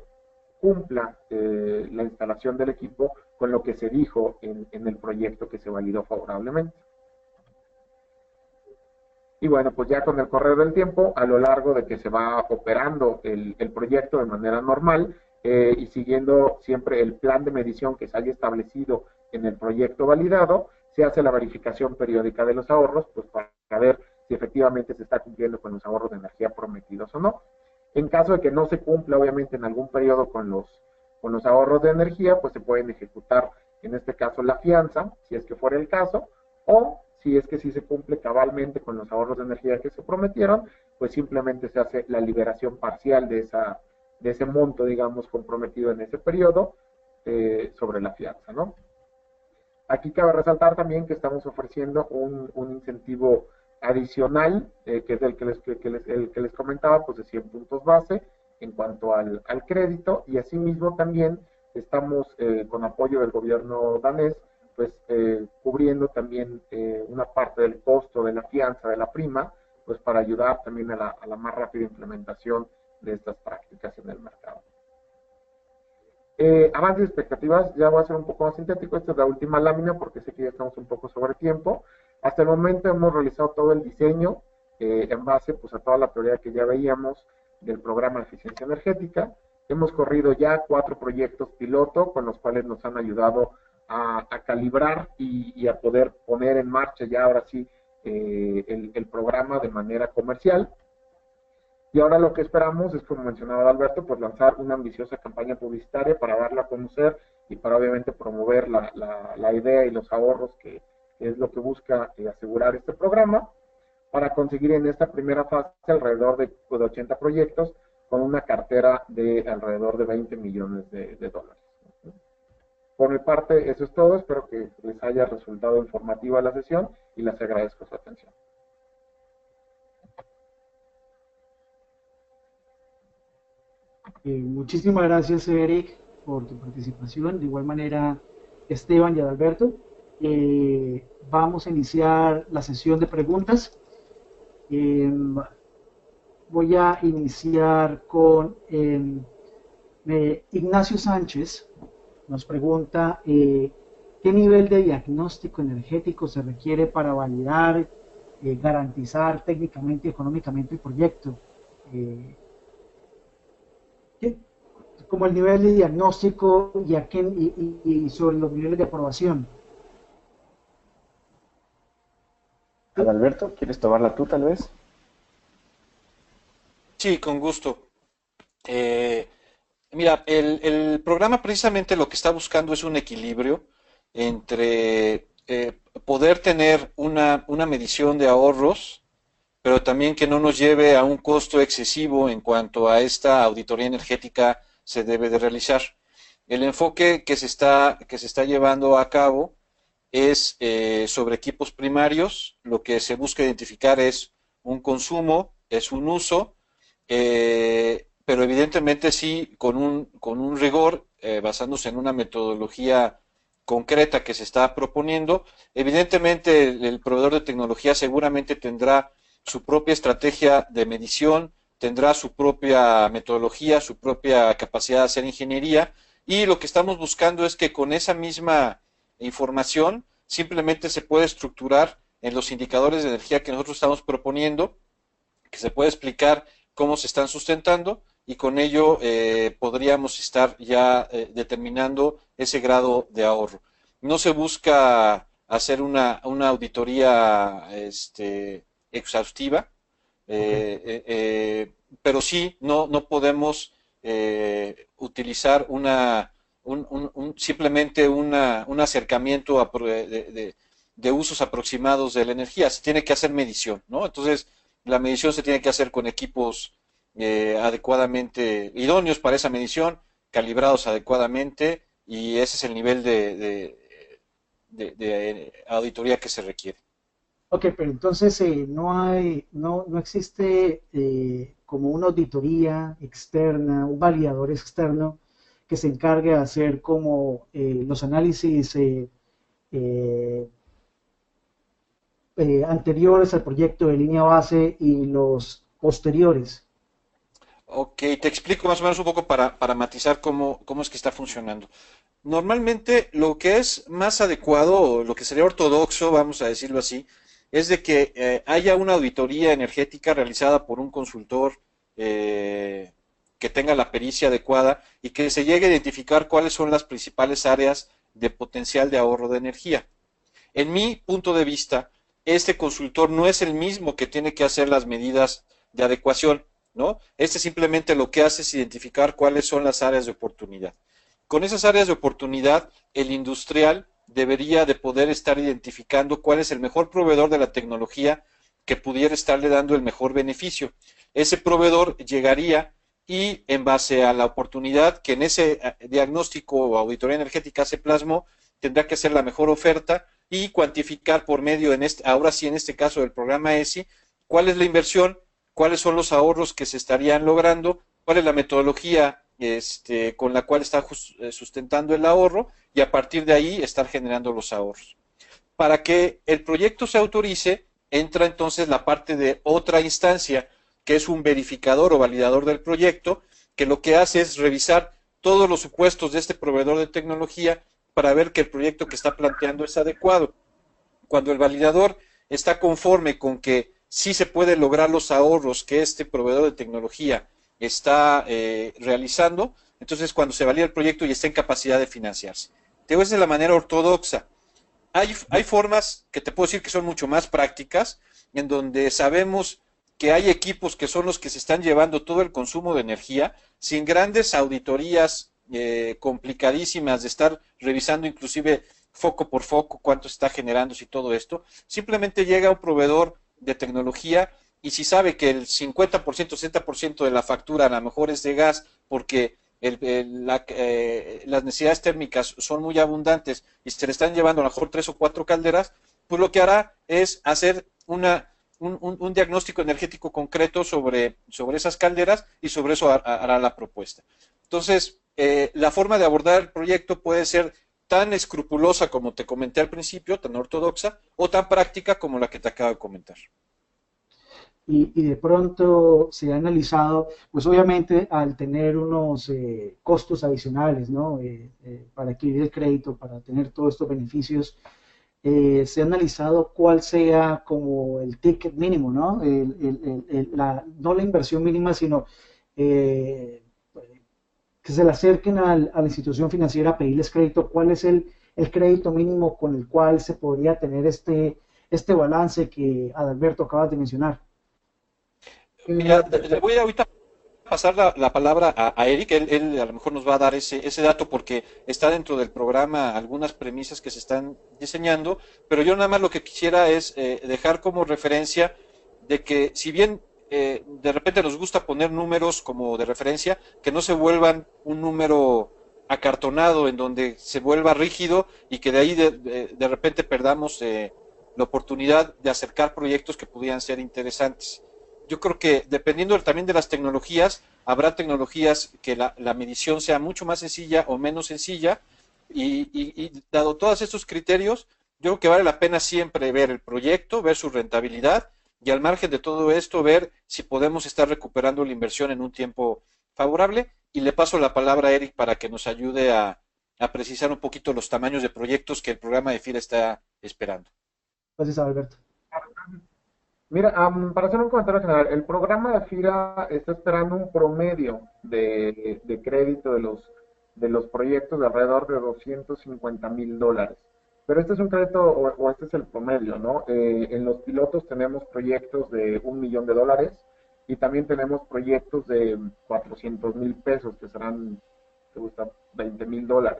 cumpla la instalación del equipo con lo que se dijo en el proyecto que se validó favorablemente. Y bueno, pues ya con el correr del tiempo, a lo largo de que se va operando el proyecto de manera normal y siguiendo siempre el plan de medición que se haya establecido en el proyecto validado, se hace la verificación periódica de los ahorros, pues para ver si efectivamente se está cumpliendo con los ahorros de energía prometidos o no. En caso de que no se cumpla, obviamente, en algún periodo con con los ahorros de energía, pues se pueden ejecutar, en este caso, la fianza, si es que fuera el caso, o si es que sí se cumple cabalmente con los ahorros de energía que se prometieron, pues simplemente se hace la liberación parcial de ese monto, digamos, comprometido en ese periodo sobre la fianza, ¿no? Aquí cabe resaltar también que estamos ofreciendo un incentivo adicional, que es el que les comentaba, pues de 100 puntos base en cuanto al crédito, y asimismo también estamos con apoyo del gobierno danés, pues cubriendo también una parte del costo de la fianza, de la prima, pues para ayudar también a la más rápida implementación de estas prácticas en el mercado. Avances y expectativas, ya voy a ser un poco más sintético, esta es la última lámina porque sé que ya estamos un poco sobre tiempo. Hasta el momento hemos realizado todo el diseño en base pues, a toda la teoría que ya veíamos del programa de eficiencia energética. Hemos corrido ya 4 proyectos piloto con los cuales nos han ayudado a calibrar y a poder poner en marcha ya ahora sí el programa de manera comercial. Y ahora lo que esperamos es, como mencionaba Alberto, pues lanzar una ambiciosa campaña publicitaria para darla a conocer y para obviamente promover la idea y los ahorros que es lo que busca asegurar este programa, para conseguir en esta primera fase alrededor de 80 proyectos con una cartera de alrededor de 20 millones de dólares. Por mi parte, eso es todo. Espero que les haya resultado informativa la sesión y les agradezco su atención. Muchísimas gracias, Eric, por tu participación. De igual manera, Esteban y Adalberto. Vamos a iniciar la sesión de preguntas. Voy a iniciar con Ignacio Sánchez. Nos pregunta, ¿qué nivel de diagnóstico energético se requiere para validar, garantizar técnicamente y económicamente el proyecto? Como el nivel de diagnóstico y sobre los niveles de aprobación. Adalberto, ¿quieres tomarla tú tal vez? Sí, con gusto. Mira, el programa precisamente lo que está buscando es un equilibrio entre poder tener una medición de ahorros, pero también que no nos lleve a un costo excesivo en cuanto a esta auditoría energética se debe de realizar. El enfoque que se está llevando a cabo es sobre equipos primarios. Lo que se busca identificar es un consumo, es un uso, pero evidentemente sí con un rigor, basándose en una metodología concreta que se está proponiendo. Evidentemente el proveedor de tecnología seguramente tendrá su propia estrategia de medición, tendrá su propia metodología, su propia capacidad de hacer ingeniería, y lo que estamos buscando es que con esa misma información simplemente se puede estructurar en los indicadores de energía que nosotros estamos proponiendo, que se puede explicar cómo se están sustentando, y con ello podríamos estar ya determinando ese grado de ahorro. No se busca hacer una auditoría exhaustiva, pero sí no podemos utilizar simplemente un acercamiento de usos aproximados de la energía. Se tiene que hacer medición, ¿no? Entonces, la medición se tiene que hacer con equipos adecuadamente idóneos para esa medición, calibrados adecuadamente, y ese es el nivel de auditoría que se requiere. Ok, pero entonces no existe como una auditoría externa, un validador externo que se encargue de hacer como los análisis anteriores al proyecto de línea base y los posteriores. Ok, te explico más o menos un poco para matizar cómo es que está funcionando. Normalmente lo que es más adecuado, o lo que sería ortodoxo, vamos a decirlo así, es de que haya una auditoría energética realizada por un consultor que tenga la pericia adecuada y que se llegue a identificar cuáles son las principales áreas de potencial de ahorro de energía. En mi punto de vista, este consultor no es el mismo que tiene que hacer las medidas de adecuación, ¿no? Este simplemente lo que hace es identificar cuáles son las áreas de oportunidad. Con esas áreas de oportunidad, el industrial debería de poder estar identificando cuál es el mejor proveedor de la tecnología que pudiera estarle dando el mejor beneficio. Ese proveedor llegaría y en base a la oportunidad que en ese diagnóstico o auditoría energética se plasmó, tendrá que hacer la mejor oferta y cuantificar por medio, ahora sí en este caso del programa ESI, cuál es la inversión, cuáles son los ahorros que se estarían logrando, cuál es la metodología con la cual está sustentando el ahorro y a partir de ahí estar generando los ahorros. Para que el proyecto se autorice, entra entonces la parte de otra instancia, que es un verificador o validador del proyecto, que lo que hace es revisar todos los supuestos de este proveedor de tecnología para ver que el proyecto que está planteando es adecuado. Cuando el validador está conforme con que sí se pueden lograr los ahorros que este proveedor de tecnología está realizando, entonces cuando se valida el proyecto y está en capacidad de financiarse. Esa es la manera ortodoxa. Hay formas que te puedo decir que son mucho más prácticas, en donde sabemos que hay equipos que son los que se están llevando todo el consumo de energía, sin grandes auditorías complicadísimas de estar revisando inclusive foco por foco cuánto está generando y todo esto. Simplemente llega un proveedor de tecnología y si sabe que el 50%, 60% de la factura a lo mejor es de gas porque las necesidades térmicas son muy abundantes y se le están llevando a lo mejor 3 o 4 calderas, pues lo que hará es hacer un diagnóstico energético concreto sobre esas calderas y sobre eso hará la propuesta. Entonces, la forma de abordar el proyecto puede ser tan escrupulosa como te comenté al principio, tan ortodoxa, o tan práctica como la que te acabo de comentar. Y de pronto se ha analizado, pues obviamente al tener unos costos adicionales, ¿no? Para adquirir el crédito, para tener todos estos beneficios, se ha analizado cuál sea como el ticket mínimo, ¿no? No la inversión mínima, sino que se le acerquen a la institución financiera a pedirles crédito, cuál es el crédito mínimo con el cual se podría tener este balance que Adalberto acaba de mencionar. Mira, le voy a ahorita pasar la palabra a Eric, él a lo mejor nos va a dar ese dato porque está dentro del programa algunas premisas que se están diseñando, pero yo nada más lo que quisiera es dejar como referencia de que si bien de repente nos gusta poner números como de referencia, que no se vuelvan un número acartonado en donde se vuelva rígido y que de ahí de repente perdamos la oportunidad de acercar proyectos que pudieran ser interesantes. Yo creo que dependiendo también de las tecnologías, habrá tecnologías que la medición sea mucho más sencilla o menos sencilla y dado todos estos criterios, yo creo que vale la pena siempre ver el proyecto, ver su rentabilidad y al margen de todo esto ver si podemos estar recuperando la inversión en un tiempo favorable y le paso la palabra a Eric para que nos ayude a precisar un poquito los tamaños de proyectos que el programa de FIRA está esperando. Gracias, Alberto. Mira, para hacer un comentario general, el programa de FIRA está esperando un promedio de crédito de los proyectos de alrededor de $250,000. Pero este es un crédito, o este es el promedio, ¿no? En los pilotos tenemos proyectos de $1,000,000 y también tenemos proyectos de 400,000 pesos, que serán, ¿te gusta? $20,000.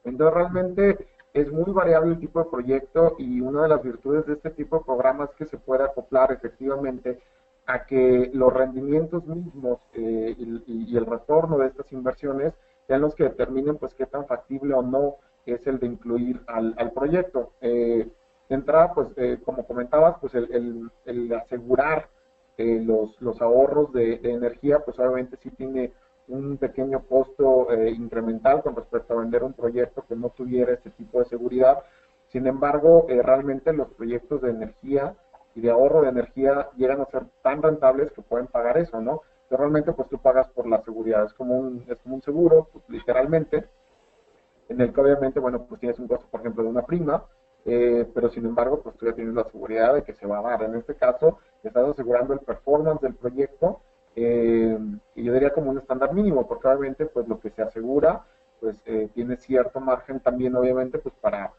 Entonces, realmente es muy variable el tipo de proyecto y una de las virtudes de este tipo de programas es que se puede acoplar efectivamente a que los rendimientos mismos y el retorno de estas inversiones sean los que determinen pues qué tan factible o no es el de incluir al proyecto. De entrada, pues como comentabas, pues el asegurar los ahorros de energía, pues obviamente sí tiene un pequeño costo incremental con respecto a vender un proyecto que no tuviera este tipo de seguridad. Sin embargo, realmente los proyectos de energía y de ahorro de energía llegan a ser tan rentables que pueden pagar eso, ¿no? Pero realmente pues tú pagas por la seguridad, es como un seguro, pues, literalmente, en el que obviamente, bueno, pues tienes un costo, por ejemplo, de una prima, pero sin embargo, pues tú ya tienes la seguridad de que se va a dar. En este caso, estás asegurando el performance del proyecto, y yo diría como un estándar mínimo, porque obviamente, pues lo que se asegura, pues tiene cierto margen también, obviamente, pues para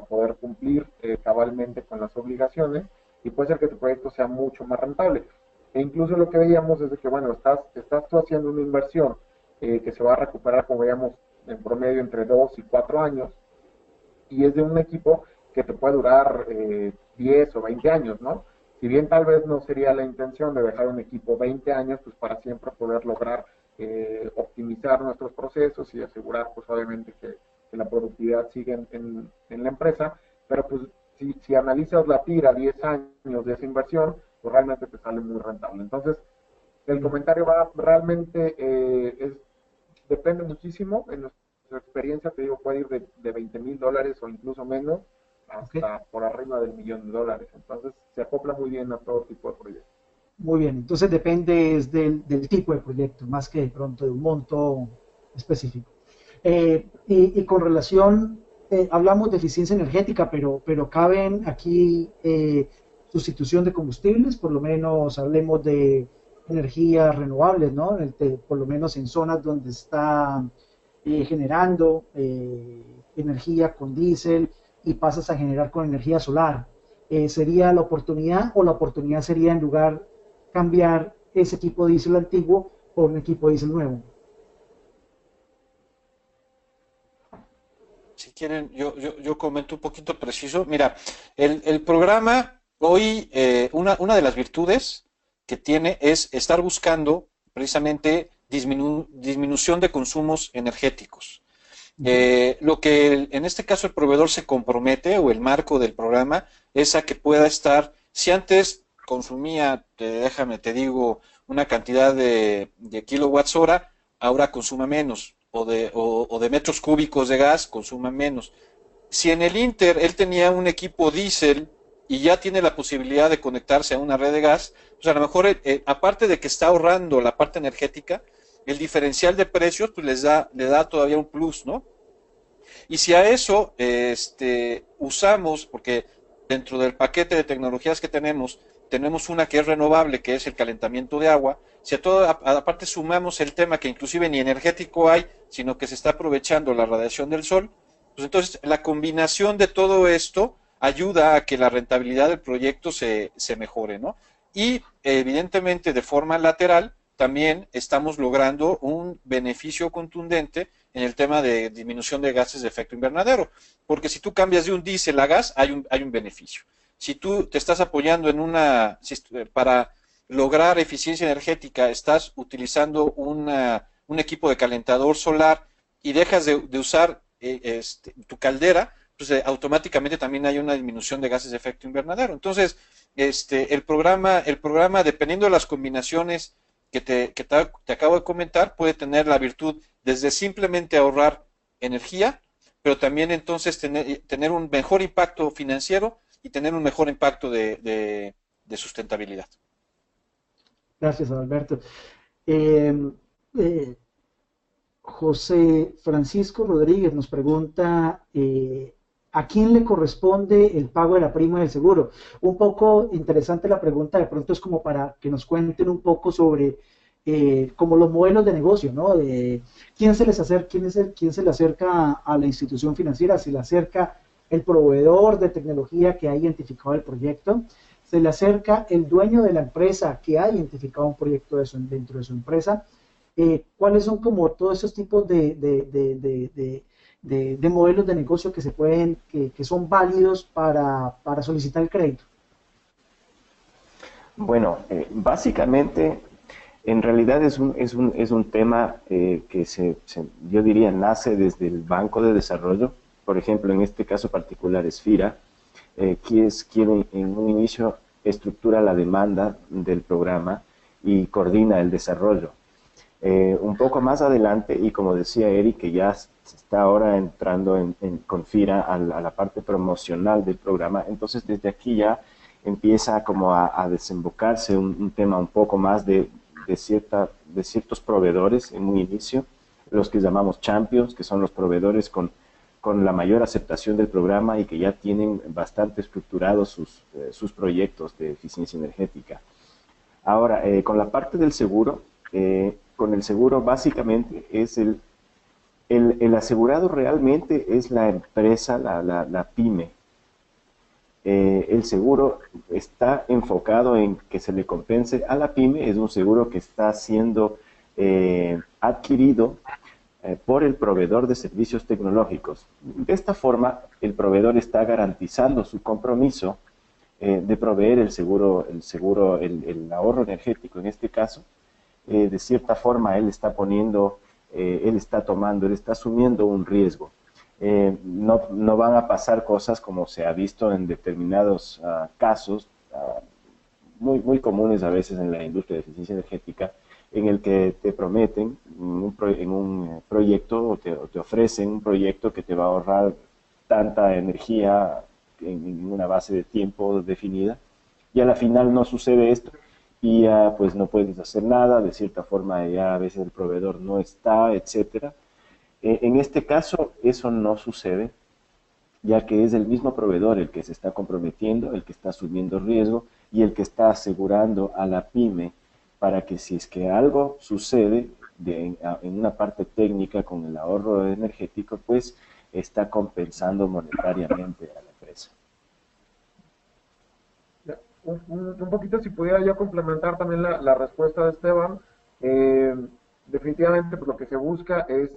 poder cumplir cabalmente con las obligaciones, y puede ser que tu proyecto sea mucho más rentable. E incluso lo que veíamos es de que, bueno, estás tú haciendo una inversión que se va a recuperar, como veíamos, en promedio entre 2 y 4 años, y es de un equipo que te puede durar 10 o 20 años, ¿no? Si bien tal vez no sería la intención de dejar un equipo 20 años, pues para siempre poder lograr optimizar nuestros procesos y asegurar, pues obviamente, que la productividad sigue en la empresa, pero pues si analizas la tira 10 años de esa inversión, pues realmente te sale muy rentable. Entonces, el comentario va realmente, depende muchísimo. En nuestra experiencia, te digo, puede ir de $20,000 o incluso menos, hasta por arriba del $1,000,000. Entonces, se acopla muy bien a todo tipo de proyectos. Muy bien, entonces depende es del tipo de proyecto, más que de pronto de un monto específico. Y con relación, hablamos de eficiencia energética, pero caben aquí sustitución de combustibles, por lo menos hablemos de energías renovables, ¿no? Por lo menos en zonas donde está generando energía con diésel y pasas a generar con energía solar. ¿Sería la oportunidad o la oportunidad sería en lugar cambiar ese equipo de diésel antiguo por un equipo de diésel nuevo? Si quieren, yo comento un poquito preciso. Mira, el programa hoy, una de las virtudes que tiene es estar buscando precisamente disminución de consumos energéticos. Lo que en este caso el proveedor se compromete, o el marco del programa, es a que pueda estar, si antes consumía, déjame te digo, una cantidad de kilowatts hora, ahora consuma menos, o de metros cúbicos de gas, consuma menos. Si en el Inter él tenía un equipo diésel y ya tiene la posibilidad de conectarse a una red de gas, pues a lo mejor, aparte de que está ahorrando la parte energética, el diferencial de precios pues le da todavía un plus, ¿no? Y si a eso usamos, porque dentro del paquete de tecnologías que tenemos una que es renovable, que es el calentamiento de agua. Si a todo, aparte sumamos el tema que inclusive ni energético hay, sino que se está aprovechando la radiación del sol, pues entonces la combinación de todo esto ayuda a que la rentabilidad del proyecto se mejore, ¿no? Y evidentemente de forma lateral también estamos logrando un beneficio contundente en el tema de disminución de gases de efecto invernadero, porque si tú cambias de un diésel a gas, hay un beneficio. Si tú te estás apoyando para lograr eficiencia energética, estás utilizando un equipo de calentador solar y dejas de usar tu caldera, pues automáticamente también hay una disminución de gases de efecto invernadero. Entonces, el programa, dependiendo de las combinaciones que te acabo de comentar, puede tener la virtud desde simplemente ahorrar energía, pero también entonces tener un mejor impacto financiero y tener un mejor impacto de sustentabilidad. Gracias, Alberto. José Francisco Rodríguez nos pregunta ¿a quién le corresponde el pago de la prima del seguro? Un poco interesante la pregunta, de pronto es como para que nos cuenten un poco sobre como los modelos de negocio, ¿no? ¿Quién se les acerca, quién se le acerca a la institución financiera? ¿Se le acerca el proveedor de tecnología que ha identificado el proyecto? ¿Se le acerca el dueño de la empresa que ha identificado un proyecto dentro de su empresa? ¿Cuáles son como todos esos tipos de modelos de negocio que se pueden, que son válidos para solicitar el crédito? Bueno, básicamente, en realidad es un tema que yo diría nace desde el Banco de Desarrollo. Por ejemplo, en este caso particular es FIRA, quien en un inicio estructura la demanda del programa y coordina el desarrollo. Un poco más adelante, y como decía Eric, que ya se está ahora entrando con FIRA a la parte promocional del programa, entonces desde aquí ya empieza como a desembocarse un tema un poco más de ciertos proveedores en un inicio, los que llamamos champions, que son los proveedores con la mayor aceptación del programa y que ya tienen bastante estructurados sus proyectos de eficiencia energética. Ahora, con la parte del seguro, con el seguro básicamente es el asegurado realmente es la empresa, la pyme. El seguro está enfocado en que se le compense a la pyme, es un seguro que está siendo adquirido por el proveedor de servicios tecnológicos. De esta forma, el proveedor está garantizando su compromiso de proveer el ahorro energético en este caso. De cierta forma, él está asumiendo un riesgo. No van a pasar cosas como se ha visto en determinados casos muy comunes a veces en la industria de eficiencia energética, en el que te prometen en un proyecto o te ofrecen un proyecto que te va a ahorrar tanta energía en una base de tiempo definida, y a la final no sucede esto y ya pues no puedes hacer nada, de cierta forma ya a veces el proveedor no está, etcétera. En este caso eso no sucede, ya que es el mismo proveedor el que se está comprometiendo, el que está asumiendo riesgo y el que está asegurando a la pyme para que si es que algo sucede en una parte técnica con el ahorro energético, pues está compensando monetariamente a la empresa. Un poquito, si pudiera yo complementar también la respuesta de Esteban, definitivamente pues, lo que se busca es,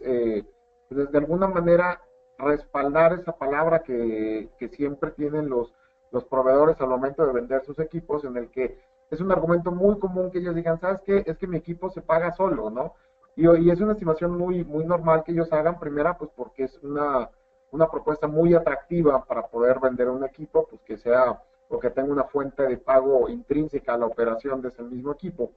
pues, de alguna manera, respaldar esa palabra que siempre tienen los proveedores al momento de vender sus equipos, en el que es un argumento muy común que ellos digan, ¿sabes qué? Es que mi equipo se paga solo, ¿no? Y es una estimación muy normal que ellos hagan, primera, pues porque es una propuesta muy atractiva para poder vender un equipo, pues que sea, o que tenga una fuente de pago intrínseca a la operación de ese mismo equipo.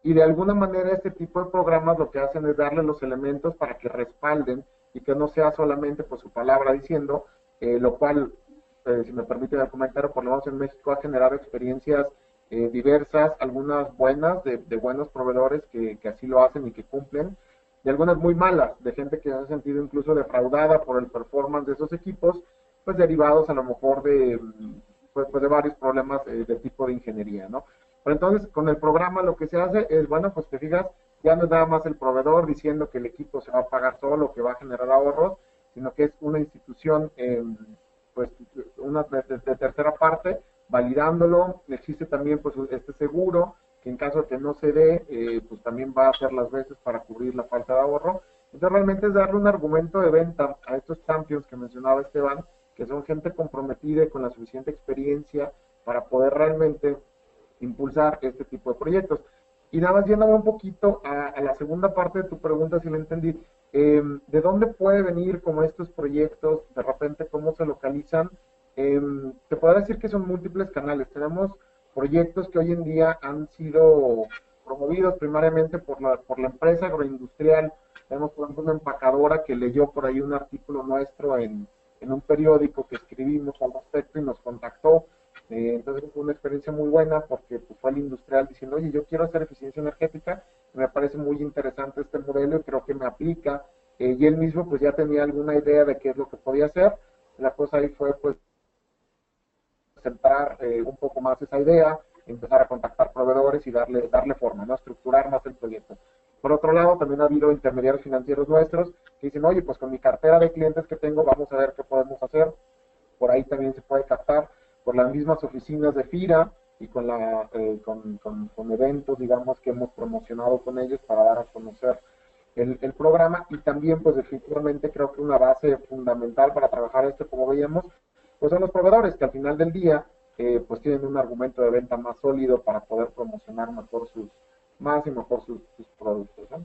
Y de alguna manera este tipo de programas lo que hacen es darle los elementos para que respalden y que no sea solamente pues su palabra diciendo, lo cual, si me permite el comentario, por lo menos en México ha generado experiencias diversas, algunas buenas, de buenos proveedores que así lo hacen y que cumplen, y algunas muy malas, de gente que se ha sentido incluso defraudada por el performance de esos equipos, pues derivados a lo mejor de varios problemas de tipo de ingeniería, ¿no? Pero entonces, con el programa lo que se hace es, bueno, pues te fijas, ya no es nada más el proveedor diciendo que el equipo se va a pagar solo, que va a generar ahorros, sino que es una institución, pues, de tercera parte, validándolo. Existe también, pues, este seguro, que en caso de que no se dé, pues también va a hacer las veces para cubrir la falta de ahorro. Entonces, realmente es darle un argumento de venta a estos champions que mencionaba Esteban, que son gente comprometida y con la suficiente experiencia para poder realmente impulsar este tipo de proyectos. Y nada más yéndome un poquito a la segunda parte de tu pregunta, si lo entendí, ¿de dónde puede venir como estos proyectos? De repente, ¿cómo se localizan? Te podría decir que son múltiples canales. Tenemos proyectos que hoy en día han sido promovidos primariamente por la empresa agroindustrial. Tenemos, por ejemplo, una empacadora que leyó por ahí un artículo nuestro en un periódico que escribimos al respecto y nos contactó. Entonces fue una experiencia muy buena porque pues, fue el industrial diciendo, oye, yo quiero hacer eficiencia energética, me parece muy interesante este modelo y creo que me aplica. Y él mismo pues ya tenía alguna idea de qué es lo que podía hacer. La cosa ahí fue pues centrar un poco más esa idea, empezar a contactar proveedores y darle forma, ¿no? Estructurar más el proyecto. Por otro lado, también ha habido intermediarios financieros nuestros que dicen, oye, pues con mi cartera de clientes que tengo, vamos a ver qué podemos hacer. Por ahí también se puede captar por las mismas oficinas de FIRA y con eventos, digamos, que hemos promocionado con ellos para dar a conocer el programa. Y también, pues definitivamente creo que una base fundamental para trabajar esto, como veíamos, pues son los proveedores, que al final del día, pues tienen un argumento de venta más sólido para poder promocionar mejor sus productos, ¿no?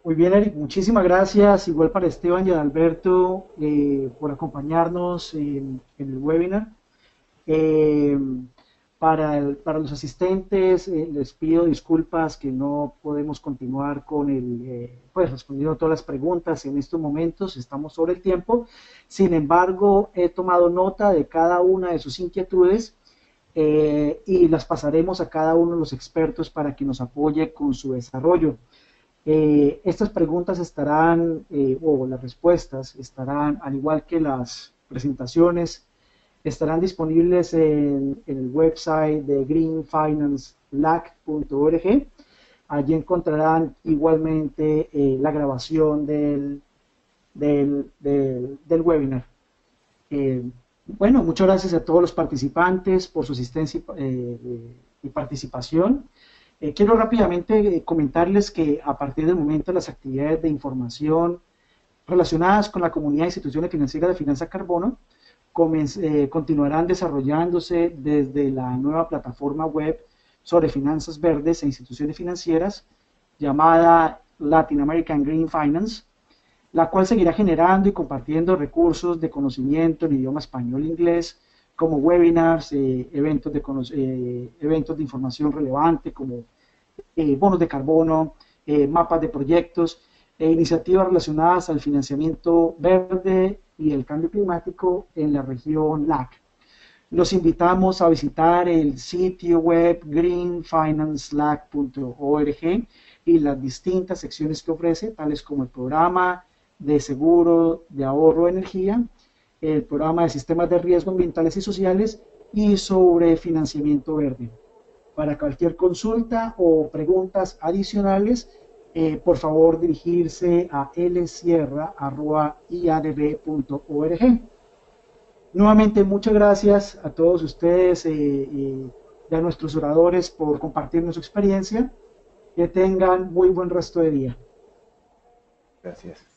Muy bien, Eric, muchísimas gracias, igual para Esteban y Adalberto, por acompañarnos en el webinar. Para los asistentes, les pido disculpas que no podemos continuar con pues respondiendo todas las preguntas en estos momentos, estamos sobre el tiempo. Sin embargo, he tomado nota de cada una de sus inquietudes y las pasaremos a cada uno de los expertos para que nos apoye con su desarrollo. Estas preguntas estarán, o las respuestas estarán, al igual que las presentaciones, estarán disponibles en el website de greenfinancelab.org. Allí encontrarán igualmente la grabación del webinar. Bueno, muchas gracias a todos los participantes por su asistencia y participación. Quiero rápidamente comentarles que a partir del momento las actividades de información relacionadas con la comunidad de instituciones financieras de Finanza Carbono continuarán desarrollándose desde la nueva plataforma web sobre finanzas verdes e instituciones financieras llamada Latin American Green Finance, la cual seguirá generando y compartiendo recursos de conocimiento en idioma español e inglés, como webinars, eventos de información relevante, como bonos de carbono, mapas de proyectos, e iniciativas relacionadas al financiamiento verde y el cambio climático en la región LAC. Los invitamos a visitar el sitio web greenfinancelac.org y las distintas secciones que ofrece, tales como el programa de seguro de ahorro de energía, el programa de sistemas de riesgo ambientales y sociales y sobre financiamiento verde. Para cualquier consulta o preguntas adicionales, por favor dirigirse a lsierra@iadb.org. Nuevamente, muchas gracias a todos ustedes y a nuestros oradores por compartirnos su experiencia. Que tengan muy buen resto de día. Gracias.